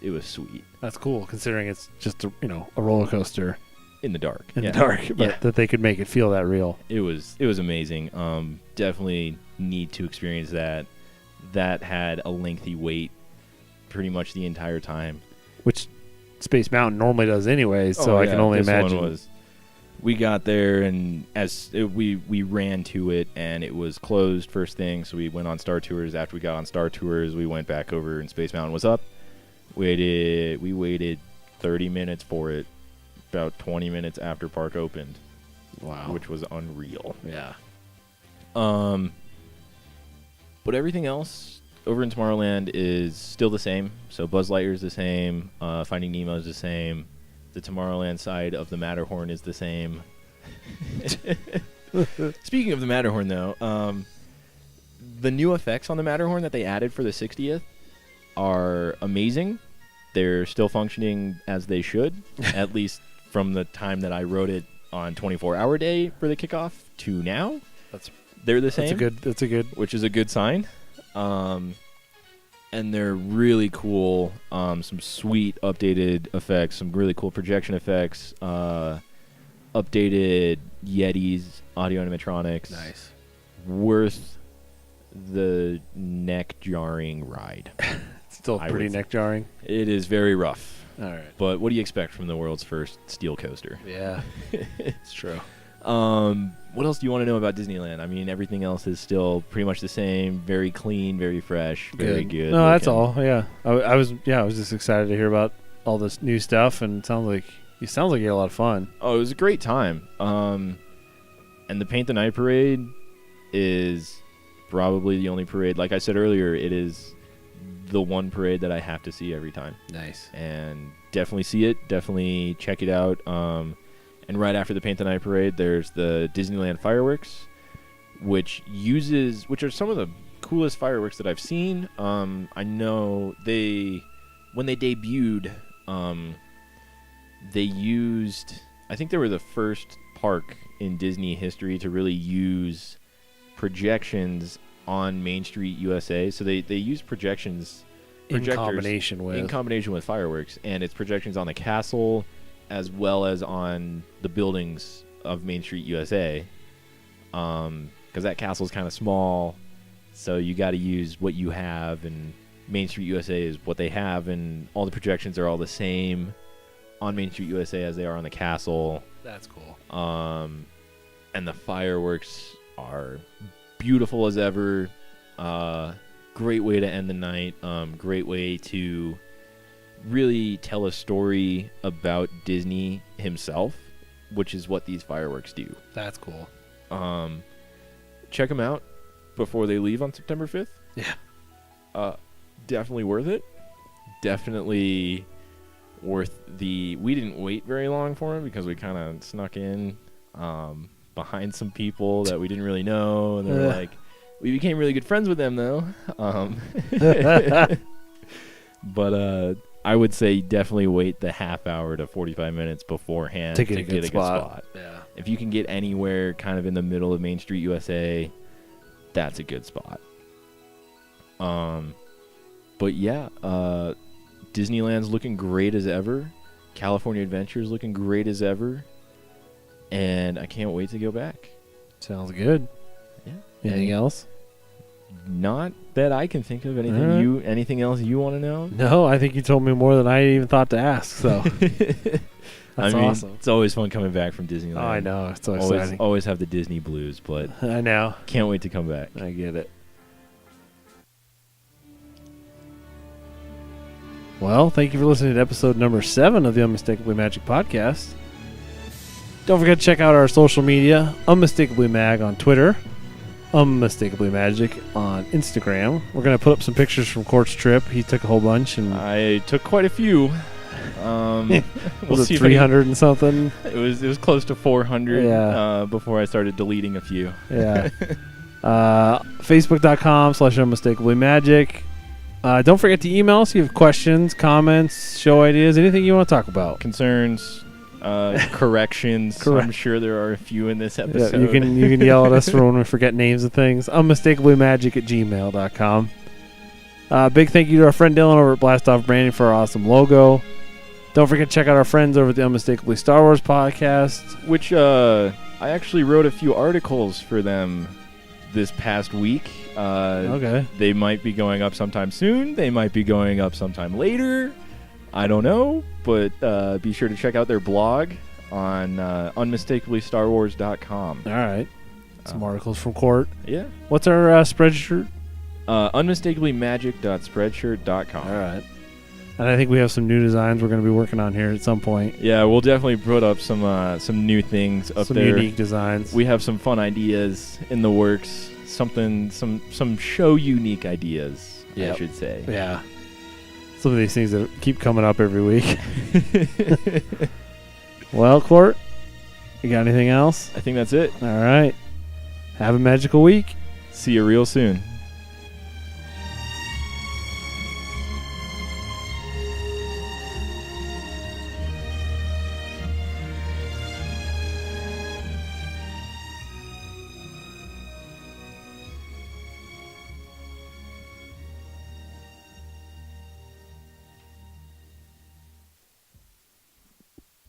Speaker 2: It was sweet.
Speaker 1: That's cool, considering it's just a roller coaster
Speaker 2: in the dark.
Speaker 1: In the dark, but that they could make it feel that real.
Speaker 2: It was amazing. Definitely need to experience that. That had a lengthy wait, pretty much the entire time.
Speaker 1: Which Space Mountain normally does anyway, so I can only imagine.
Speaker 2: We got there, and we ran to it, and it was closed first thing, so we went on Star Tours. After we got on Star Tours, we went back over, and Space Mountain was up. We waited 30 minutes for it, about 20 minutes after park opened.
Speaker 1: Wow.
Speaker 2: Which was unreal.
Speaker 1: Yeah.
Speaker 2: But everything else over in Tomorrowland is still the same. So Buzz Lightyear is the same. Finding Nemo is the same. The Tomorrowland side of the Matterhorn is the same. Speaking of the Matterhorn, though, the new effects on the Matterhorn that they added for the 60th are amazing. They're still functioning as they should, at least from the time that I wrote it on 24-hour day for the kickoff to now. They're the same.
Speaker 1: That's a good.
Speaker 2: Which is a good sign. And they're really cool. Some sweet updated effects, some really cool projection effects, updated Yetis, audio animatronics.
Speaker 1: Nice.
Speaker 2: Worth the neck-jarring ride.
Speaker 1: Still pretty neck-jarring.
Speaker 2: It is very rough.
Speaker 1: All right.
Speaker 2: But what do you expect from the world's first steel coaster?
Speaker 1: Yeah, it's true.
Speaker 2: What else do you want to know about Disneyland? I mean, everything else is still pretty much the same. Very clean, very fresh, very good.
Speaker 1: No, that's all. Yeah, I was just excited to hear about all this new stuff, and it sounds like you had a lot of fun.
Speaker 2: Oh, it was a great time. And the Paint the Night parade is probably the only parade. Like I said earlier, it is the one parade that I have to see every time.
Speaker 1: Nice.
Speaker 2: And definitely see it. Definitely check it out. And right after the Paint the Night parade, there's the Disneyland fireworks, which are some of the coolest fireworks that I've seen. I know when they debuted, they used, I think they were the first park in Disney history to really use projections on Main Street USA. So they use projectors in combination with fireworks, and it's projections on the castle as well as on the buildings of Main Street USA, because that castle is kind of small, so you got to use what you have, and Main Street USA is what they have, and all the projections are all the same on Main Street USA as they are on the castle.
Speaker 1: That's cool.
Speaker 2: And the fireworks are beautiful as ever. Great way to end the night. Great way to really tell a story about Disney himself, which is what these fireworks do.
Speaker 1: That's cool.
Speaker 2: Check them out before they leave on September 5th.
Speaker 1: Yeah.
Speaker 2: Definitely worth it. Definitely worth we didn't wait very long for them because we kind of snuck in behind some people that we didn't really know, and they were like, we became really good friends with them though. But I would say definitely wait the half hour to 45 minutes beforehand
Speaker 1: to get a good spot.
Speaker 2: Yeah. If you can get anywhere kind of in the middle of Main Street USA, that's a good spot. But yeah, Disneyland's looking great as ever. California Adventure's looking great as ever. And I can't wait to go back.
Speaker 1: Sounds good.
Speaker 2: Yeah.
Speaker 1: Anything else?
Speaker 2: Not that I can think of. Anything else you want to know?
Speaker 1: No, I think you told me more than I even thought to ask. So that's awesome.
Speaker 2: It's always fun coming back from Disneyland.
Speaker 1: Oh, I know. It's so exciting.
Speaker 2: Always have the Disney blues, but
Speaker 1: I know.
Speaker 2: Can't wait to come back.
Speaker 1: I get it. Well, thank you for listening to episode number 7 of the Unmistakably Magic Podcast. Don't forget to check out our social media, Unmistakably Mag on Twitter, Unmistakably Magic on Instagram. We're going to put up some pictures from Cort's trip. He took a whole bunch. And
Speaker 2: I took quite a few.
Speaker 1: Was it 300 and something?
Speaker 2: It was close to 400
Speaker 1: yeah.
Speaker 2: Before I started deleting a few.
Speaker 1: Yeah. Facebook.com/Unmistakably Magic. Don't forget to email us if you have questions, comments, show ideas, anything you want to talk about.
Speaker 2: Concerns, corrections.
Speaker 1: Correct.
Speaker 2: I'm sure there are a few in this episode.
Speaker 1: Yeah, you can yell at us for when we forget names of things. Unmistakablymagic@gmail.com. Big thank you to our friend Dylan over at Blast Off Branding for our awesome logo. Don't forget to check out our friends over at the Unmistakably Star Wars podcast,
Speaker 2: which I actually wrote a few articles for them this past week.
Speaker 1: Okay.
Speaker 2: They might be going up sometime soon. They might be going up sometime later. I don't know, but be sure to check out their blog on unmistakably.starwars.com.
Speaker 1: All right. Some articles from Cort.
Speaker 2: Yeah.
Speaker 1: What's our spreadshirt?
Speaker 2: Unmistakablymagic.spreadshirt.com.
Speaker 1: All right. And I think we have some new designs we're going to be working on here at some point.
Speaker 2: Yeah, we'll definitely put up some new things up there.
Speaker 1: Some unique designs.
Speaker 2: We have some fun ideas in the works. Some show unique ideas, I should say.
Speaker 1: Yeah. Some of these things that keep coming up every week. Well, Cort, you got anything else?
Speaker 2: I think that's it.
Speaker 1: All right. Have a magical week.
Speaker 2: See you real soon.